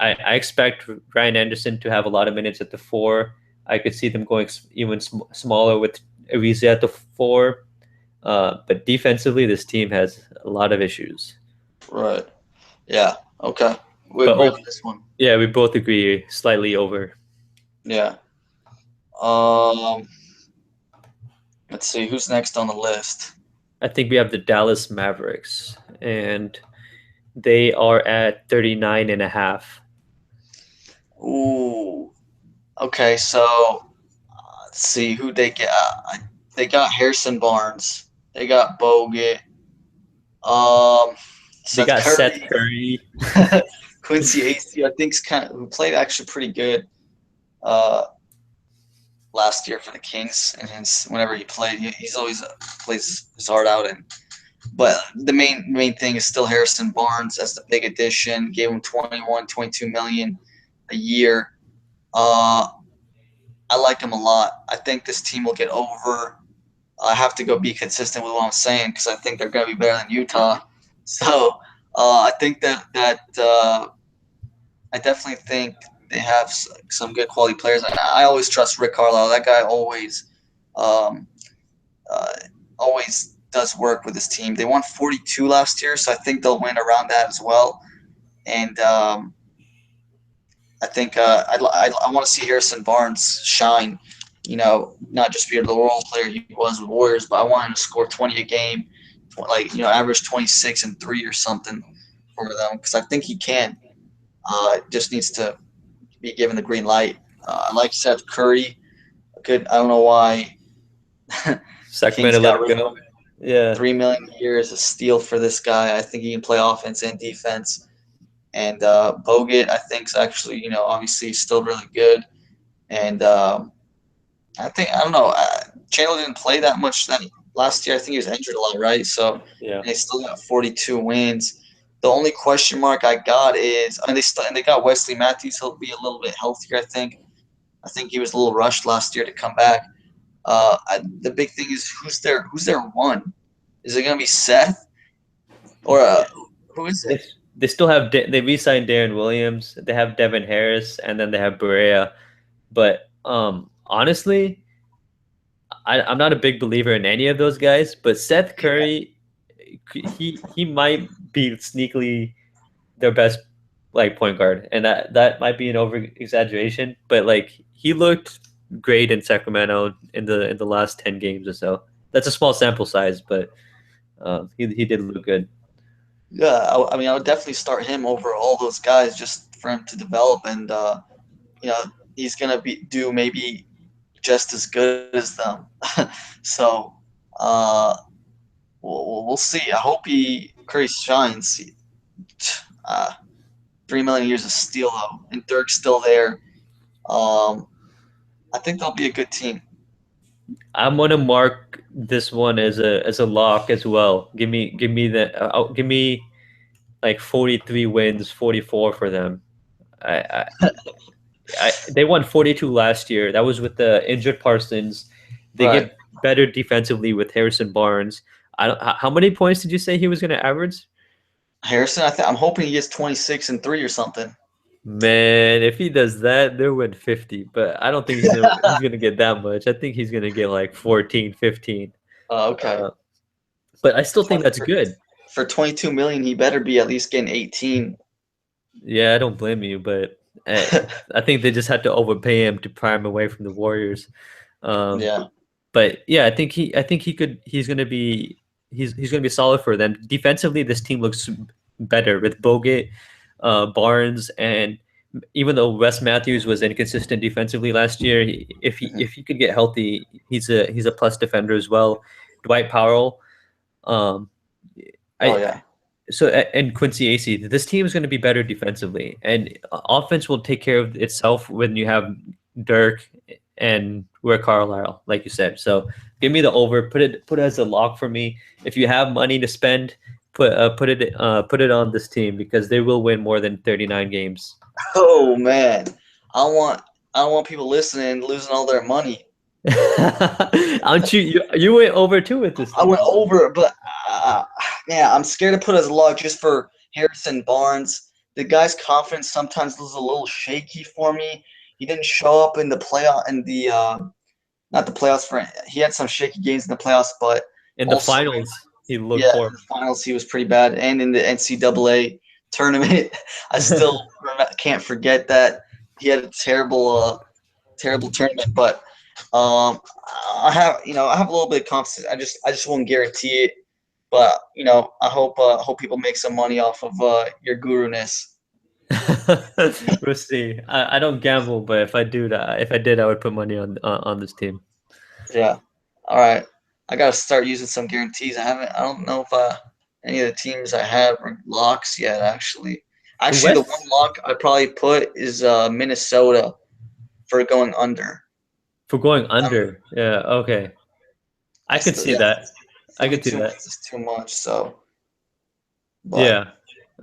I expect Ryan Anderson to have a lot of minutes at the four. I could see them going even smaller with Ariza at the four. But defensively, this team has a lot of issues. Right. Yeah. Okay. We But agree on this one. yeah, we both agree slightly over. Yeah. Um. Let's see who's next on the list. I think we have the Dallas Mavericks, and they are at 39 and a half. Ooh. Okay. So let's see who they get. They got Harrison Barnes. They got Bogut. They Seth got Seth Curry. Curry. Quincy AC, I think's who played actually pretty good uh, last year for the Kings, and whenever he played, he's always plays his heart out. And but the main thing is still Harrison Barnes as the big addition. Gave him 21, 22 million a year. Uh, I like him a lot. I think this team will get over. I have to go be consistent with what I'm saying because I think they're going to be better than Utah. So I think that I definitely think they have some good quality players. I always trust Rick Carlisle. That guy um, uh, always does work with his team. They won 42 last year, so I think they'll win around that as well. And I think I want to see Harrison Barnes shine not just be the role player he was with Warriors, but I want him to score 20 a game, like average 26 and 3 or something for them because I think he can. Just needs to be given the green light. I like Seth Curry. Good. I don't know why Kings Sacramento let got him rid of go. him. Yeah. 3 million a year is a steal for this guy. I think he can play offense and defense. And Bogut, I think, is actually obviously still really good. And I don't know. Chandler didn't play that much last year. I think he was injured a lot, right? So, and Yeah. they still got 42 wins. The only question mark I got is, they got Wesley Matthews. He'll be a little bit healthier, I think. I think he was a little rushed last year to come back. The big thing is who's their one? Is it gonna be Seth or who is They, it? they still have they re-signed Darren Williams. They have Devin Harris, and then they have Berea. But honestly, I'm not a big believer in any of those guys. But Seth Curry, he might be sneakily their best like point guard, and that might be an over exaggeration. But like he looked great in Sacramento in the last 10 games or so. That's a small sample size, but he did look good. Yeah, I mean, I would definitely start him over all those guys just for him to develop, and you know, he's gonna do maybe just as good as them. So, uh, we'll see. I hope Curry shines. Uh, 3 million years of steel though, and Dirk's still there. Um, I think they'll be a good team. I'm gonna mark this one as a lock as well. Give me like 43 wins, 44 for them. I, I, they won 42 last year. That was with the injured Parsons. They Right, get better defensively with Harrison Barnes. I don't, how many points did you say he was gonna average? Harrison. I'm hoping he gets 26 and 3 or something. Man, if he does that, they'll win 50. But I don't think he's gonna get that much. I think he's gonna get like 14, 15. Okay. Uh, but I still think 20 that's good. for 22 million, he better be at least getting 18. Yeah, I don't blame you, but I think they just had to overpay him to pry him away from the Warriors. Um, Yeah. but yeah, I think he's gonna be solid for them. Defensively, this team looks better with Bogut, Barnes, and even though Wes Matthews was inconsistent defensively last year, Mhm. if he could get healthy, he's a plus defender as well. Dwight Powell, um, Oh I yeah. and Quincy AC, this team is going to be better defensively, and offense will take care of itself when you have Dirk and Rick Carlisle, like you said. So give me the over. Put it as a lock for me. If you have money to spend, put it on this team because they will win more than 39 games. Oh man. I don't want I don't want people listening losing all their money. Aren't you went over too with this I team? went over, but man, I'm scared to put as low just for Harrison Barnes. The guy's confidence sometimes is a little shaky for me. He didn't show up in the playoff in the not the playoffs for he had some shaky games in the playoffs, but In the also finals, he looked yeah, in the horrible. finals he was pretty bad, and in the NCAA tournament, I still can't forget that he had a terrible tournament. But I have a little bit of confidence. I just won't guarantee it, but I hope people make some money off of your guru-ness. We'll see. I don't gamble, but if I did, I would put money on this team. Yeah. All right. I gotta start using some guarantees. I don't know if any of the teams I have are locks yet. Actually, The the one West lock I probably put is Minnesota for going under. for going Um, under. Yeah, okay. I could see yeah, that. I could see 42 that. wins is too much. So, but Yeah,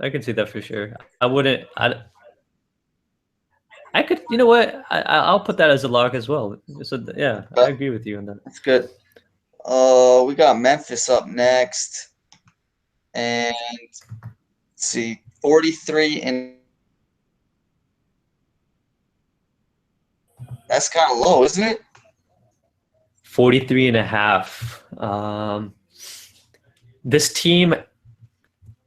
I can see that for sure. I wouldn't. I could. You know what? I'll put that as a lock as well. So yeah, I but agree with you on that. that's good. We got Memphis up next, and let's see, 43, and that's kind of low, isn't it? 43 and a half. This team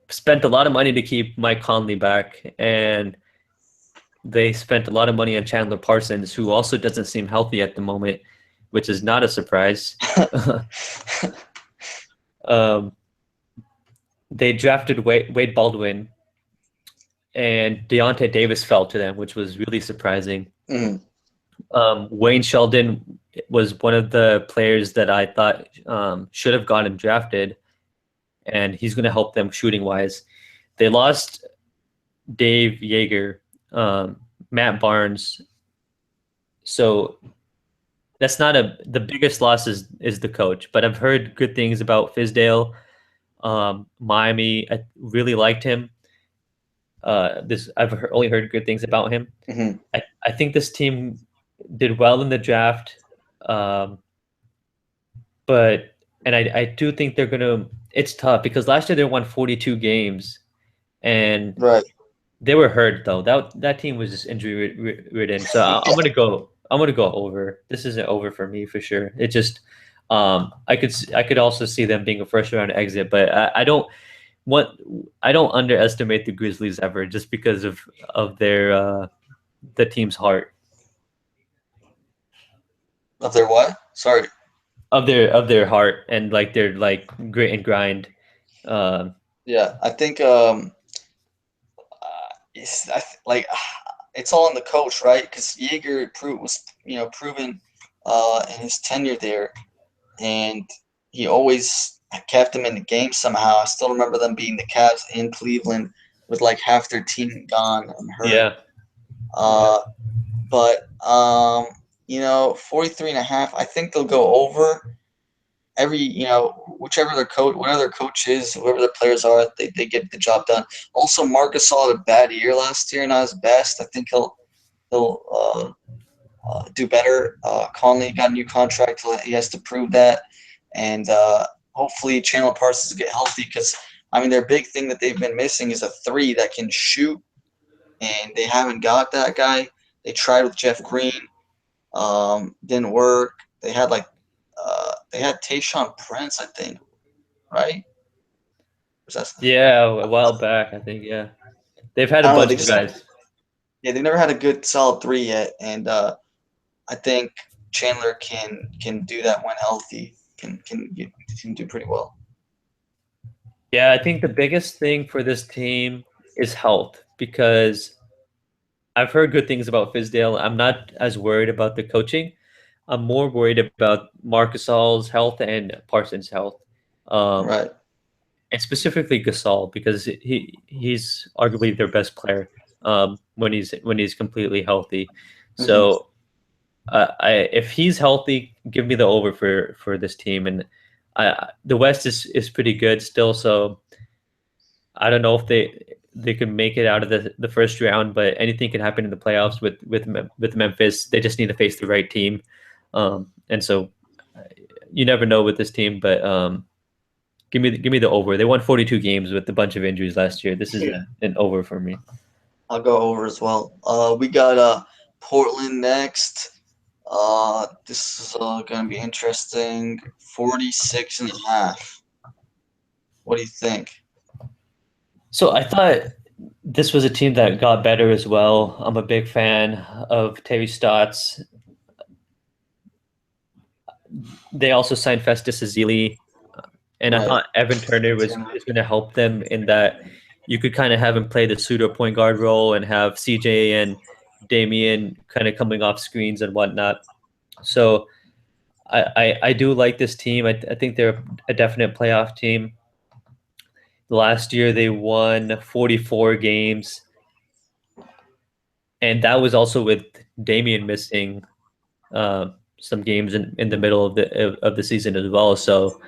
spent a lot of money to keep Mike Conley back, and they spent a lot of money on Chandler Parsons, who also doesn't seem healthy at the moment. which is not a surprise. They drafted Wade Baldwin, and Deontay Davis fell to them, which was really surprising. Mm. Wayne Sheldon was one of the players that I thought should have gotten drafted, and he's going to help them shooting wise. They lost Dave Yeager, Matt Barnes, so that's not the biggest loss is the coach, but I've heard good things about Fizdale. Miami, I really liked him. I've only heard good things about him. Mm-hmm. I think this team did well in the draft, but I do think they're gonna. It's tough because last year they won 42 games, and Right. they were hurt though. That team was just injury ridden. So I'm gonna go. I'm gonna go over. This isn't over for me for sure. It just I could also see them being a first round exit, but I don't underestimate the Grizzlies ever just because of their the team's heart. Of their what? Sorry. Of their heart and like their like grit and grind. Yeah, I think like it's all in the coach, right? Because Yeager was proven in his tenure there, and he always kept them in the game somehow. I still remember them beating the Cavs in Cleveland with like half their team gone and hurt. Yeah. But 43.5, I think they'll go over. Whatever their coach is, whoever their players are, they get the job done. Also, Marcus had a bad year last year, not his best. I think he'll do better. Conley got a new contract. He has to prove that, and hopefully Chandler Parsons get healthy because their big thing that they've been missing is a three that can shoot, and they haven't got that guy. They tried with Jeff Green, didn't work. They had Tayshaun Prince, I think, right? Yeah, a while back, I think. Yeah, they've had a bunch of guys. They never had a good solid three yet, and I think Chandler can do that when healthy. Can do pretty well. Yeah, I think the biggest thing for this team is health because I've heard good things about Fizdale. I'm not as worried about the coaching. I'm more worried about Marc Gasol's health and Parsons' health. Right. And specifically Gasol because he's arguably their best player when he's completely healthy. So if he's healthy, give me the over for this team. And the West is pretty good still. So I don't know if they can make it out of the first round, but anything can happen in the playoffs with Memphis. They just need to face the right team, and so you never know with this team. But give me the over. They won 42 games with a bunch of injuries last year. This is an over for me. I'll go over as well. We got Portland next. This is going to be interesting. 46.5. What do you think? So I thought this was a team that got better as well. I'm a big fan of Terry Stotts. They also signed Festus Ezeli, and I thought Evan Turner is going to help them in that you could kind of have him play the pseudo point guard role and have CJ and Damian kind of coming off screens and whatnot. So I do like this team. I think they're a definite playoff team. Last year they won 44 games, and that was also with Damian missing some games in the middle of the season as well. So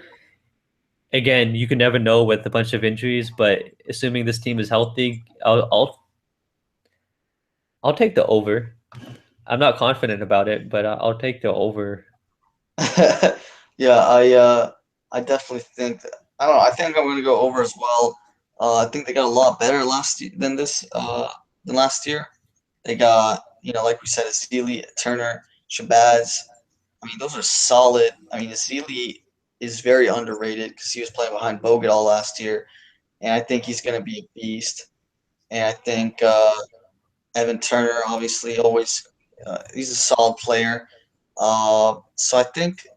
again, you can never know with a bunch of injuries, but assuming this team is healthy, I'll take the over. I'm not confident about it, but I'll take the over. Yeah, I definitely think that. I don't know. I think I'm going to go over as well. I think they got a lot better than last year. They got like we said, Ezeli, Turner, Shabazz. Those are solid. Ezeli is very underrated because he was playing behind Bogut all last year, and I think he's going to be a beast. And I think Evan Turner, obviously, always he's a solid player. So I think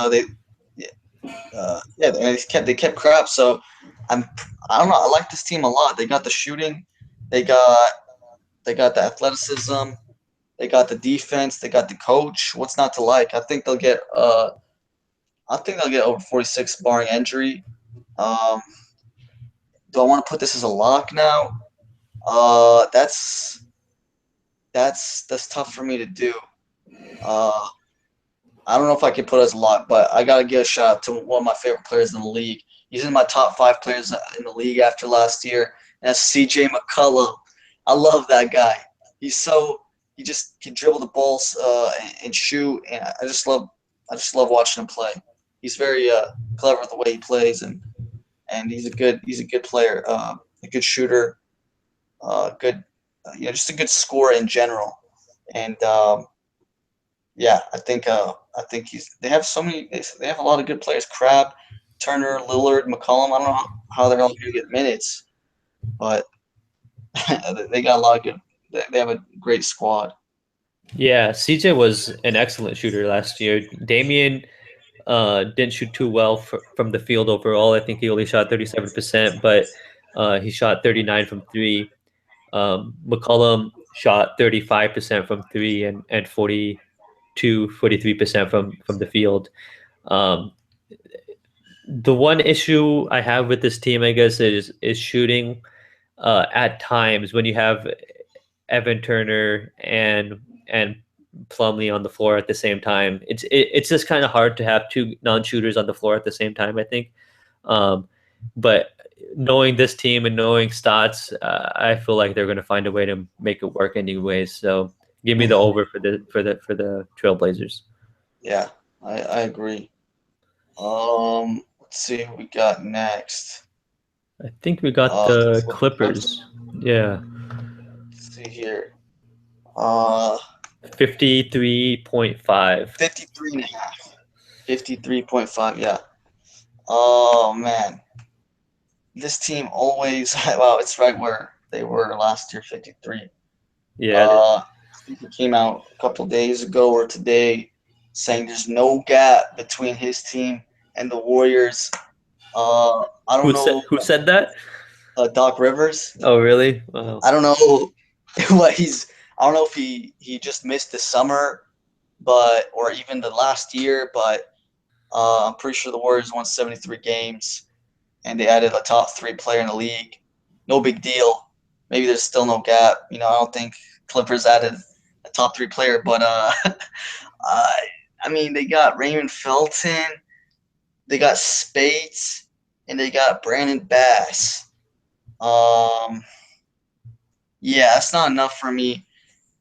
they yeah, they kept crap. So I'm I don't know. I like this team a lot. They got the shooting, they got the athleticism, they got the defense, they got the coach. What's not to like? I think they'll get over 46 barring injury. Um, do I want to put this as a lock now? That's tough for me to do. Uh, I don't know if I can put it as a lock, but I gotta give a shout out to one of my favorite players in the league. He's in my top 5 players in the league after last year, and that's C.J. McCollum. I love that guy. He's so he just can dribble the balls and shoot, and I just love watching him play. He's very clever the way he plays, and he's a good player, a good shooter, good just a good scorer in general, and yeah, I think they have so many. They have a lot of good players. Crab, Turner, Lillard, McCollum. I don't know how they're all going to get minutes, but they got a lot of good. They have a great squad. Yeah, CJ was an excellent shooter last year. Damian didn't shoot too well from the field overall. I think he only shot 37%, but he shot 39 from three. McCollum shot 35% from three and 43% from the field. Um, the one issue I have with this team, I guess, is shooting at times when you have Evan Turner and Plumlee on the floor at the same time. It's just kind of hard to have two non-shooters on the floor at the same time, I think. Um, but knowing this team and knowing Stotts, I feel like they're going to find a way to make it work anyways. So give me the Mhm. over for the Trailblazers. Yeah, I agree. Let's see who we got next. I think we got the Clippers. Yeah, Let's see here. Uh, 53.5. 53 and a half. 53.5. Yeah. Oh man, this team always. Wow, it's right where they were last year. 53. Yeah, I think he came out a couple days ago or today saying there's no gap between his team and the Warriors. I don't know who said that? Doc Rivers. Oh, really? Wow. I don't know what he's. I don't know if he just missed the summer, but or even the last year. But I'm pretty sure the Warriors won 73 games and they added a top 3 player in the league. No big deal. Maybe there's still no gap. I don't think Clippers added a top 3 player, but I mean they got Raymond Felton, they got Spates, and they got Brandon Bass. Um, yeah, that's not enough for me.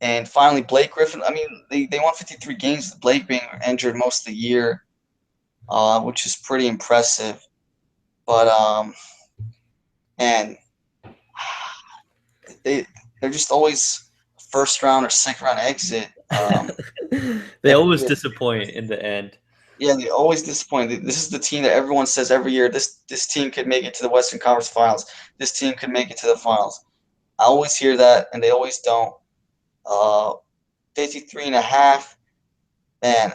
And finally, Blake Griffin. I mean, they won 53 games. Blake being injured most of the year, which is pretty impressive. But and they they're just always first round or second round exit. They Every always year. disappoint in the end. Yeah, they always disappoint. This is the team that everyone says every year. This team could make it to the Western Conference Finals. This team could make it to the finals. I always hear that, and they always don't. Uh, 53 and a half, man.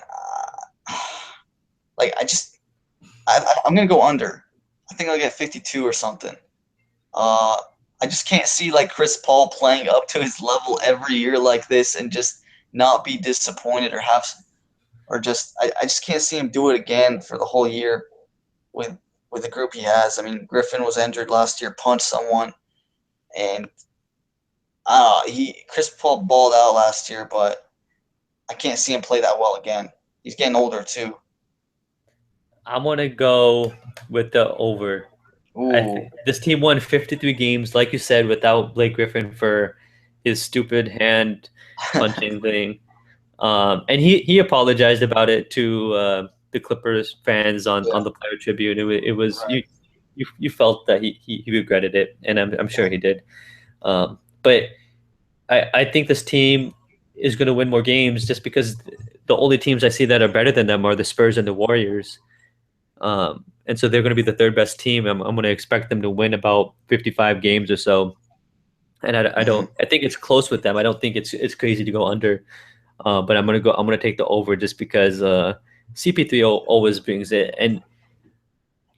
Like I'm gonna go under. I think I'll get 52 or something. Uh, I just can't see like Chris Paul playing up to his level every year like this and just not be disappointed or I just can't see him do it again for the whole year with with the group he has. I mean, Griffin was injured last year, punched someone, and he Chris Paul balled out last year, but I can't see him play that well again. He's getting older too. I'm gonna go with the over. Ooh, This team won 53 games, like you said, without Blake Griffin for his stupid hand punching thing. And he apologized about it to the Clippers fans yeah, on the player tribute. It was right. you felt that he regretted it, and I'm Yeah. sure he did. But I think this team is going to win more games just because the only teams I see that are better than them are the Spurs and the Warriors. And so they're going to be the third best team. I'm going to expect them to win about 55 games or so. And I Hmm. don't. I think it's close with them. I don't think it's crazy to go under. But I'm gonna take the over just because CP3 always brings it, and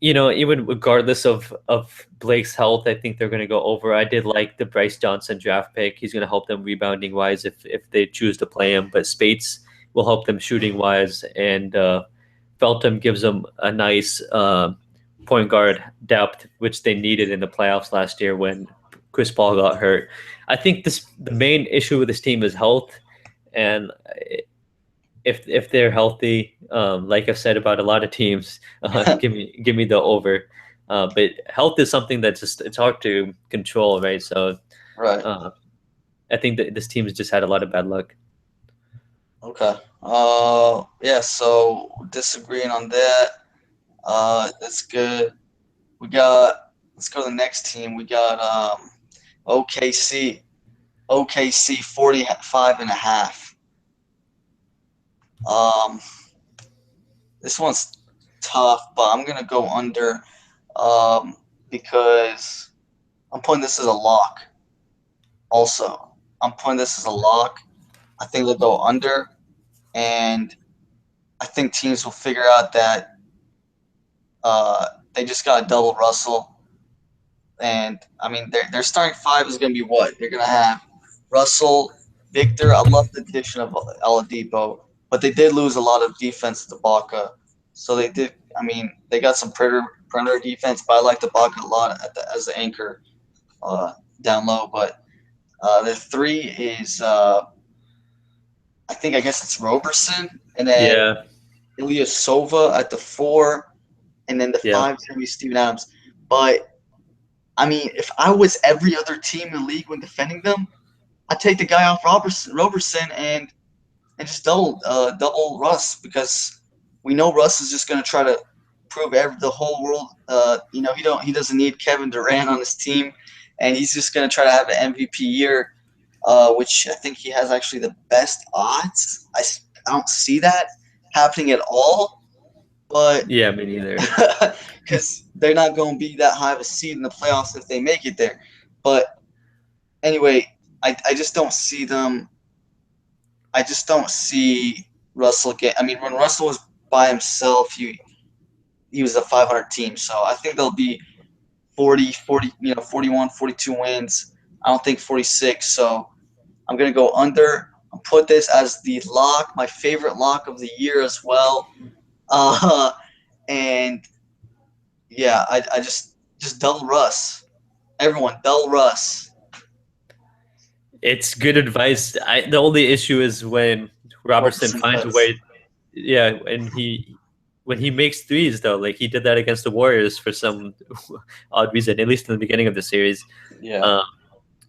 even regardless of Blake's health, I think they're gonna go over. I did like the Bryce Johnson draft pick. He's gonna help them rebounding wise if they choose to play him, but Spates will help them shooting wise, and Feltham gives them a nice point guard depth, which they needed in the playoffs last year when Chris Paul got hurt. I think the main issue with this team is health, and if they're healthy, like I've said about a lot of teams, give me the over. But health is something that's just it's hard to control, right? So Right. I think that this team has just had a lot of bad luck. Okay. Yeah. So disagreeing on that. That's good. We got. Let's go to the next team. We got OKC. OKC 45.5. Um, this one's tough, but I'm gonna go under. Because I'm putting this as a lock. Also, I'm putting this as a lock. I think they'll go under, and I think teams will figure out that they just got to double Russell. And I mean, their starting five is going to be what? They're going to have Russell, Victor. I love the addition of Oladipo, but they did lose a lot of defense to Baca. So they did. I mean, they got some perimeter defense, but I like the Baca a lot as the anchor down low. But the three is I guess it's Roberson, and then Yeah, Ilyasova at the four, and then the yeah, five is going to be Steven Adams. But I mean, if I was every other team in the league when defending them, I'd take the guy off Roberson and just double Russ, because we know Russ is just going to try to prove the whole world. He doesn't need Kevin Durant on his team, and he's just going to try to have an MVP year, which I think he has actually the best odds. I don't see that happening at all, but yeah. Me neither. because they're not going to be that high of a seed in the playoffs if they make it there. But anyway, I just don't see them. I just don't see Russell get. I mean, when Russell was by himself, he was a 500 team. So I think they'll be 40, 41, 42 wins. I don't think 46. So I'm going to go under. I'll put this as the lock, my favorite lock of the year as well. Uh, and yeah, I just double Russ. Everyone, double Russ. It's good advice. The only issue is when Robertson Roberson finds a does. way. Yeah, and he when he makes threes though, like he did that against the Warriors for some odd reason, at least in the beginning of the series. Yeah. Um,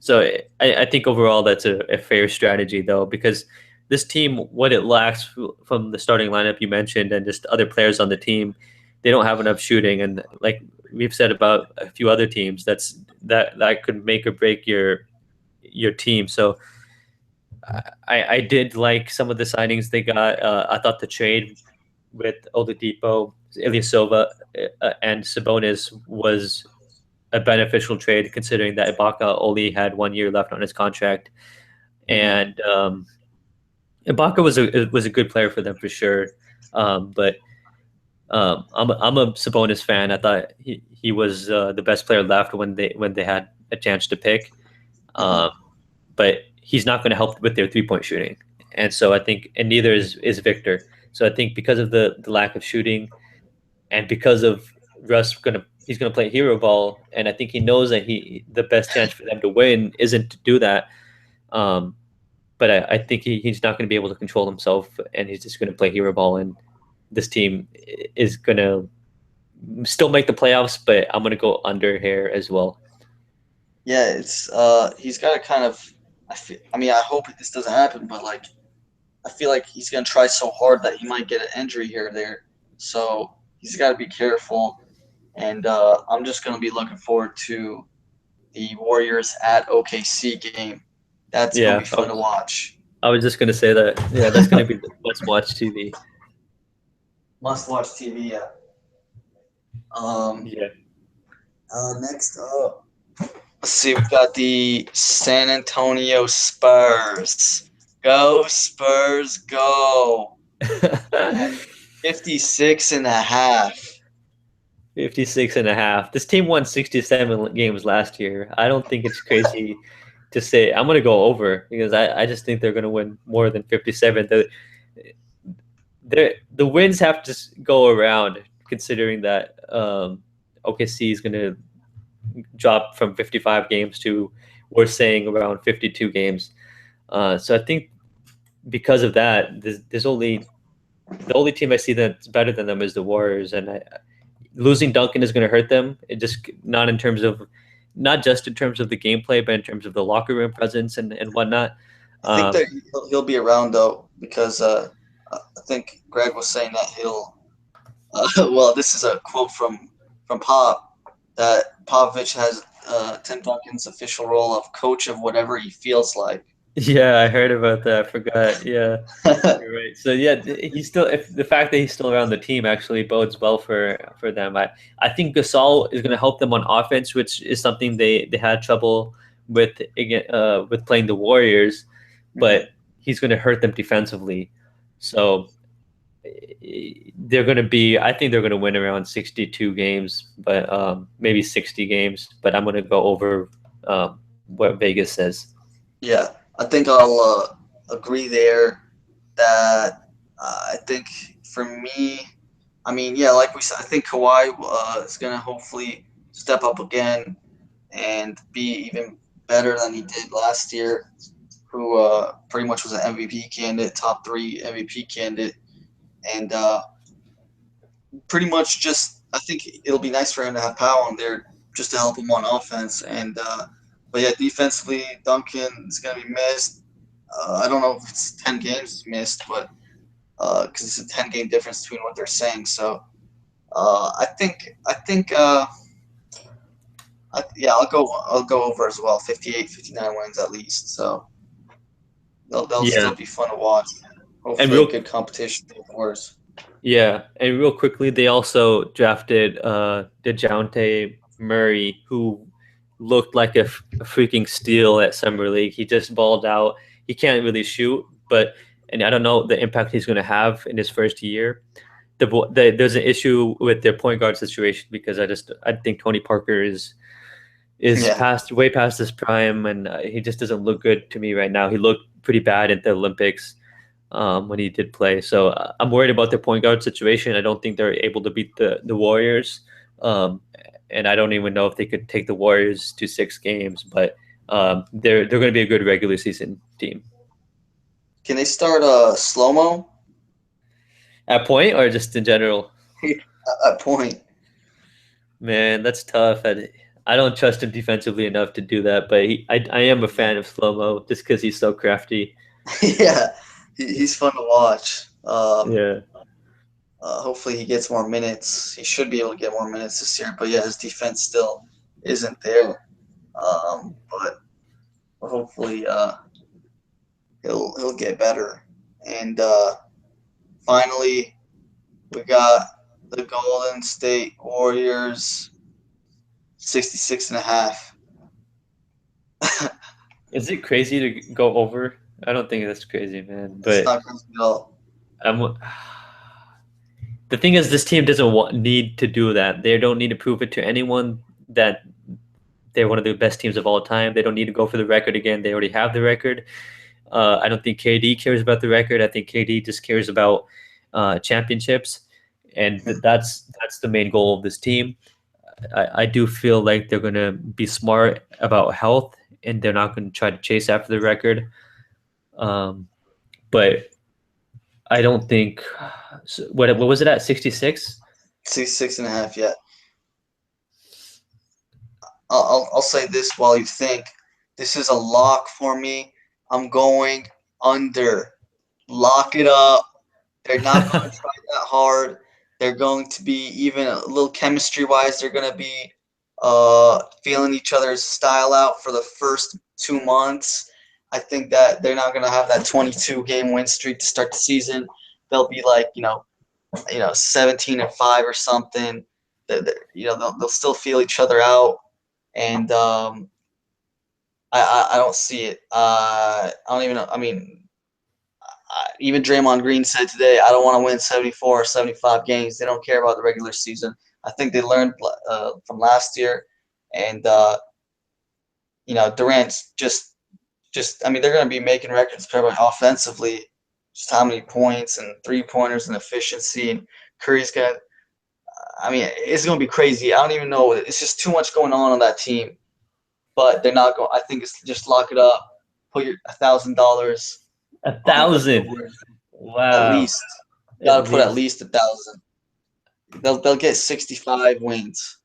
so I think overall that's a fair strategy though, because this team, what it lacks from the starting lineup you mentioned and just other players on the team, they don't have enough shooting, and like we've said about a few other teams, that could make or break your team. So I did like some of the signings they got. I thought the trade with Oladipo, Ilyasova, and Sabonis was a beneficial trade considering that Ibaka only had 1 year left on his contract, Mhm. and Ibaka was a good player for them for sure. But I'm a Sabonis fan. I thought he was the best player left when they had a chance to pick. Uh-huh. Um, but he's not going to help with their 3 point shooting. And so I think, and neither is Victor. So I think because of the lack of shooting and because of he's gonna play hero ball, and I think he knows that the best chance for them to win isn't to do that. Um, but I think he's not going to be able to control himself, and he's just going to play hero ball, and this team is going to still make the playoffs, but I'm going to go under here as well. Yeah, it's he's got to kind of. I mean, I hope this doesn't happen, but like, I feel like he's gonna try so hard that he might get an injury here or there. So he's got to be careful. And I'm just gonna be looking forward to the Warriors at OKC game. That's gonna be Yeah, fun to watch. I was just going to say that. Yeah, that's going to be the must watch TV. Must watch TV. Yeah. Um, Yeah. Next up, let's see. We've got the San Antonio Spurs. Go Spurs, go. 56 and a half. 56 and a half. This team won 67 games last year. I don't think it's crazy to say I'm going to go over because I just think they're going to win more than 57. The wins have to go around considering that OKC is going to drop from 55 games to we're saying around 52 games. So I think because of that, there's only the only team I see that's better than them is the Warriors, and losing Duncan is going to hurt them. It just not just in terms of the gameplay, but in terms of the locker room presence and whatnot. I think that he'll be around though because I think Greg was saying that he'll. Well, this is a quote from Pop that Popovich has Tim Duncan's official role of coach of whatever he feels like. Yeah, I heard about that. I forgot. Yeah, you're right. So yeah, he's still if the fact that he's still around the team actually bodes well for them. I think Gasol is going to help them on offense, which is something they had trouble with again with playing the Warriors, but he's going to hurt them defensively. So they're going to be. I think they're going to win around 62 games, but maybe 60 games. But I'm going to go over what Vegas says. Yeah, I think I'll agree there that I think for me, I mean, yeah, like we said, I think Kawhi is going to hopefully step up again and be even better than he did last year, who pretty much was an MVP candidate, top three MVP candidate. And pretty much just, I think it'll be nice for him to have Powell in there just to help him on offense. And, but yeah, defensively, Duncan is going to be missed. I don't know if it's 10 games missed, but because it's a 10-game difference between what they're saying. So yeah, I'll go over as well. 58, 59 wins at least. So they'll Yeah, still be fun to watch. and Hopefully, a real good competition with worse. Yeah, and real quickly, they also drafted DeJounte Murray, who looked like a freaking steal at summer league. He just balled out. He can't really shoot, but and I don't know the impact he's going to have in his first year. There's an issue with their point guard situation because I think Tony Parker is Yeah, past way past his prime, and he just doesn't look good to me right now. He looked pretty bad at the Olympics when he did play. So I'm worried about their point guard situation. I don't think they're able to beat the Warriors, um, and I don't even know if they could take the Warriors to 6 games. But they're going to be a good regular season team. can they start slow mo At point or just in general, at point? man, that's tough. I don't trust him defensively enough to do that, but I am a fan of slow mo just because he's so crafty. Yeah, he's fun to watch. Yeah. Hopefully, he gets more minutes. He should be able to get more minutes this year. But yeah, his defense still isn't there. But hopefully, he'll get better. And finally, we got the Golden State Warriors, 66 and a half. Is it crazy to go over? I don't think that's crazy, man. It's But not crazy at all. I'm the thing is, this team doesn't need to do that. They don't need to prove it to anyone that they're one of the best teams of all time. They don't need to go for the record again. They already have the record. I don't think KD cares about the record. I think KD just cares about championships, and that's the main goal of this team. I do feel like they're going to be smart about health, and they're not going to try to chase after the record. But I don't think what was it at 66? 66 and a half, yeah. I'll say this while you think. This is a lock for me. I'm going under. Lock it up. They're not going to try that hard. They're going to be even a little chemistry wise. They're going to be feeling each other's style out for the first 2 months. I think that they're not going to have that 22 game win streak to start the season. They'll be like 17-5 or something. They'll still feel each other out, and I don't see it. I don't even know. I mean, even Draymond Green said today, I don't want to win 74 or 75 games. They don't care about the regular season. I think they learned from last year, and Durant's just I mean they're going to be making records probably offensively, just how many points and 3-pointers and efficiency, and Curry's going to. I mean, it's going to be crazy. I don't even know. It's just too much going on that team, but they're not going. I think it's just lock it up, put your $1,000 on the 1,000. Warriors. At Wow. least At got to put at least. least 1,000. They'll get 65 wins.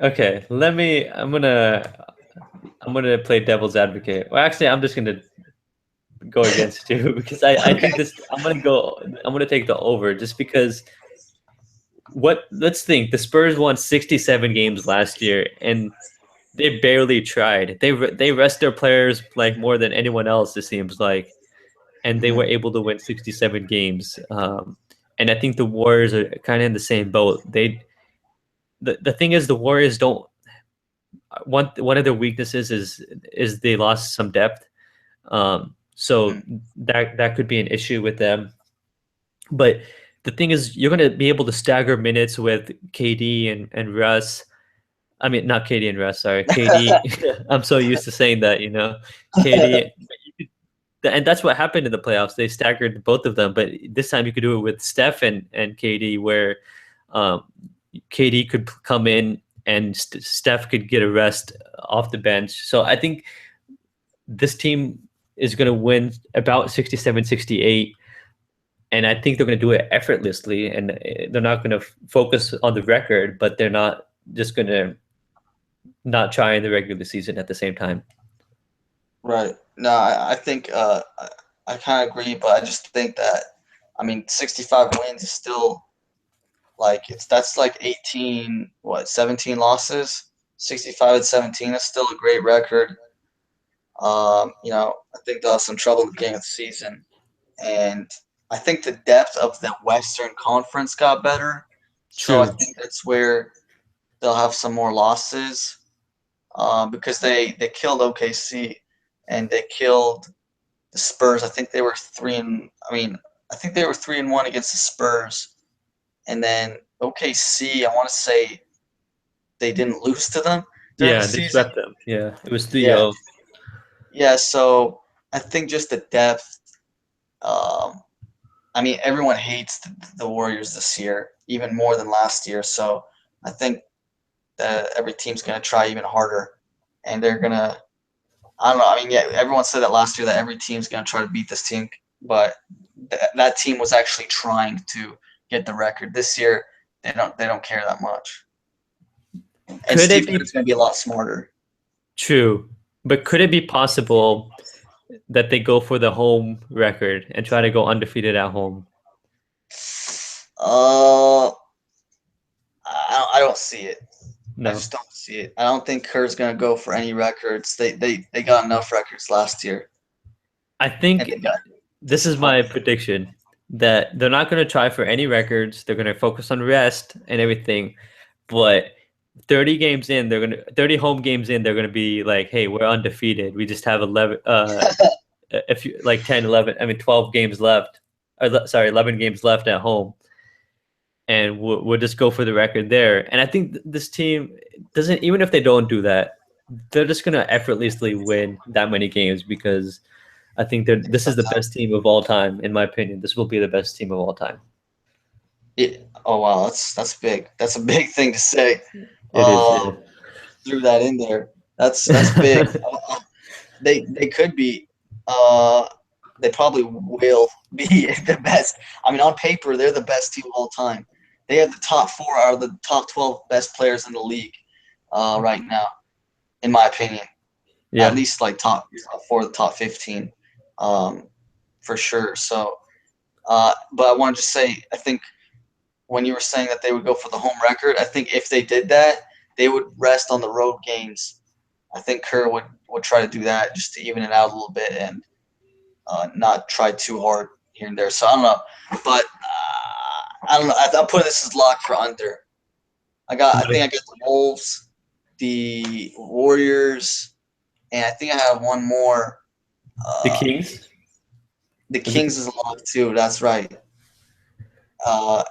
Okay, I'm gonna play devil's advocate. Well, actually, I'm just gonna go against you because I think Okay. I'm gonna take the over just because let's think the Spurs won 67 games last year and they barely tried. They rest their players like more than anyone else, it seems like, and they were Mhm. able to win 67 games. And I think the Warriors are kind of in the same boat. The thing is the Warriors don't one of their weaknesses is they lost some depth. So Mhm. that could be an issue with them. But the thing is, you're going to be able to stagger minutes with KD and Russ. I mean, not KD and Russ. Sorry, KD. I'm so used to saying that, KD. And that's what happened in the playoffs. They staggered both of them, but this time you could do it with Steph and KD, where um, KD could come in and Steph could get a rest off the bench. So I think this team is going to win about 67, 68. And I think they're going to do it effortlessly. And they're not going to focus on the record, but they're not just going to not try in the regular season at the same time. Right. No, I think I kind of agree, but I just think that I mean 65 wins is still like that's like 18 17 losses. 65 and 17 is still a great record. I think they'll have some trouble at the beginning of the season, and I think the depth of the Western Conference got better, so I True. think that's where they'll have some more losses because they killed OKC and they killed the Spurs. I think they were I think they were 3-1 against the Spurs, and then OKC. I want to say they didn't lose to them during the Yeah, they season. swept them. Yeah, it was Yeah, 3-0. yeah. So I think just the depth. Um, I mean, everyone hates the Warriors this year, even more than last year. So I think that every team's going to try even harder, and they're going to. I don't know. I mean, yeah, everyone said that last year that every team's going to try to beat this team, but that team was actually trying to get the record. This year, they don't care that much, and Could Steve it Kerr's be going to be a lot smarter. true? But could it be possible that they go for the home record and try to go undefeated at home? Uh, I don't see it. I No. just don't see it. I don't think Kerr's going to go for any records. They got enough records last year, I and think they got this is my disappointed. prediction that they're not going to try for any records. They're going to focus on rest and everything. But 30 games in, 30 home games in, they're going to be like, hey, we're undefeated. We just have 11, if you like 10, 11, I mean, 12 games left. Sorry, 11 games left at home. And we'll just go for the record there. And I think this team doesn't, even if they don't do that, they're just going to effortlessly win that many games because I think this is the best team of all time, in my opinion. This will be the best team of all time. Oh wow, that's big. That's a big thing to say. It is. Uh, threw that in there. That's big. They could be. Uh, they probably will be the best. I mean, on paper, they're the best team of all time. They have the top four out of the top 12 best players in the league right now, in my opinion. At Yeah. least like top 4, the top 15, um, for sure. So, but I wanted to say, I think when you were saying that they would go for the home record, I think if they did that, they would rest on the road games. I think Kerr would try to do that just to even it out a little bit and not try too hard here and there. So I don't know, but I don't know. I'll put this as lock for under. I think I got the Wolves, the Warriors, and I think I have one more. The Uh, Kings? The Was it Kings is a lock too. That's right. Uh,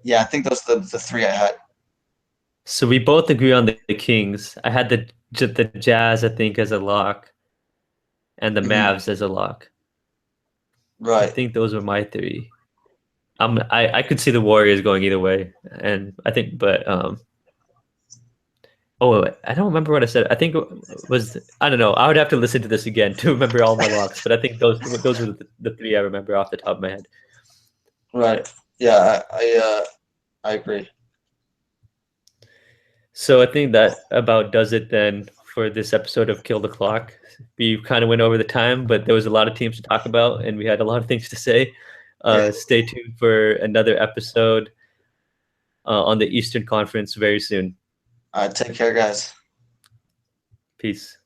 yeah, I think those are the three I had. So we both agree on the Kings. I had the Jazz, I think, as a lock, and the Hmm. Mavs as a lock. I Right. think those were my three. I could see the Warriors going either way, and I think, but oh, I don't remember what I said. I think it was I don't know. I would have to listen to this again to remember all my locks, but I think those were the three I remember off the top of my head. Right. Yeah, I agree. So I think that about does it then for this episode of Kill the Clock. We kind of went over the time, but there was a lot of teams to talk about, and we had a lot of things to say. Yeah. Stay tuned for another episode on the Eastern Conference very soon. All right, take care, guys. Peace.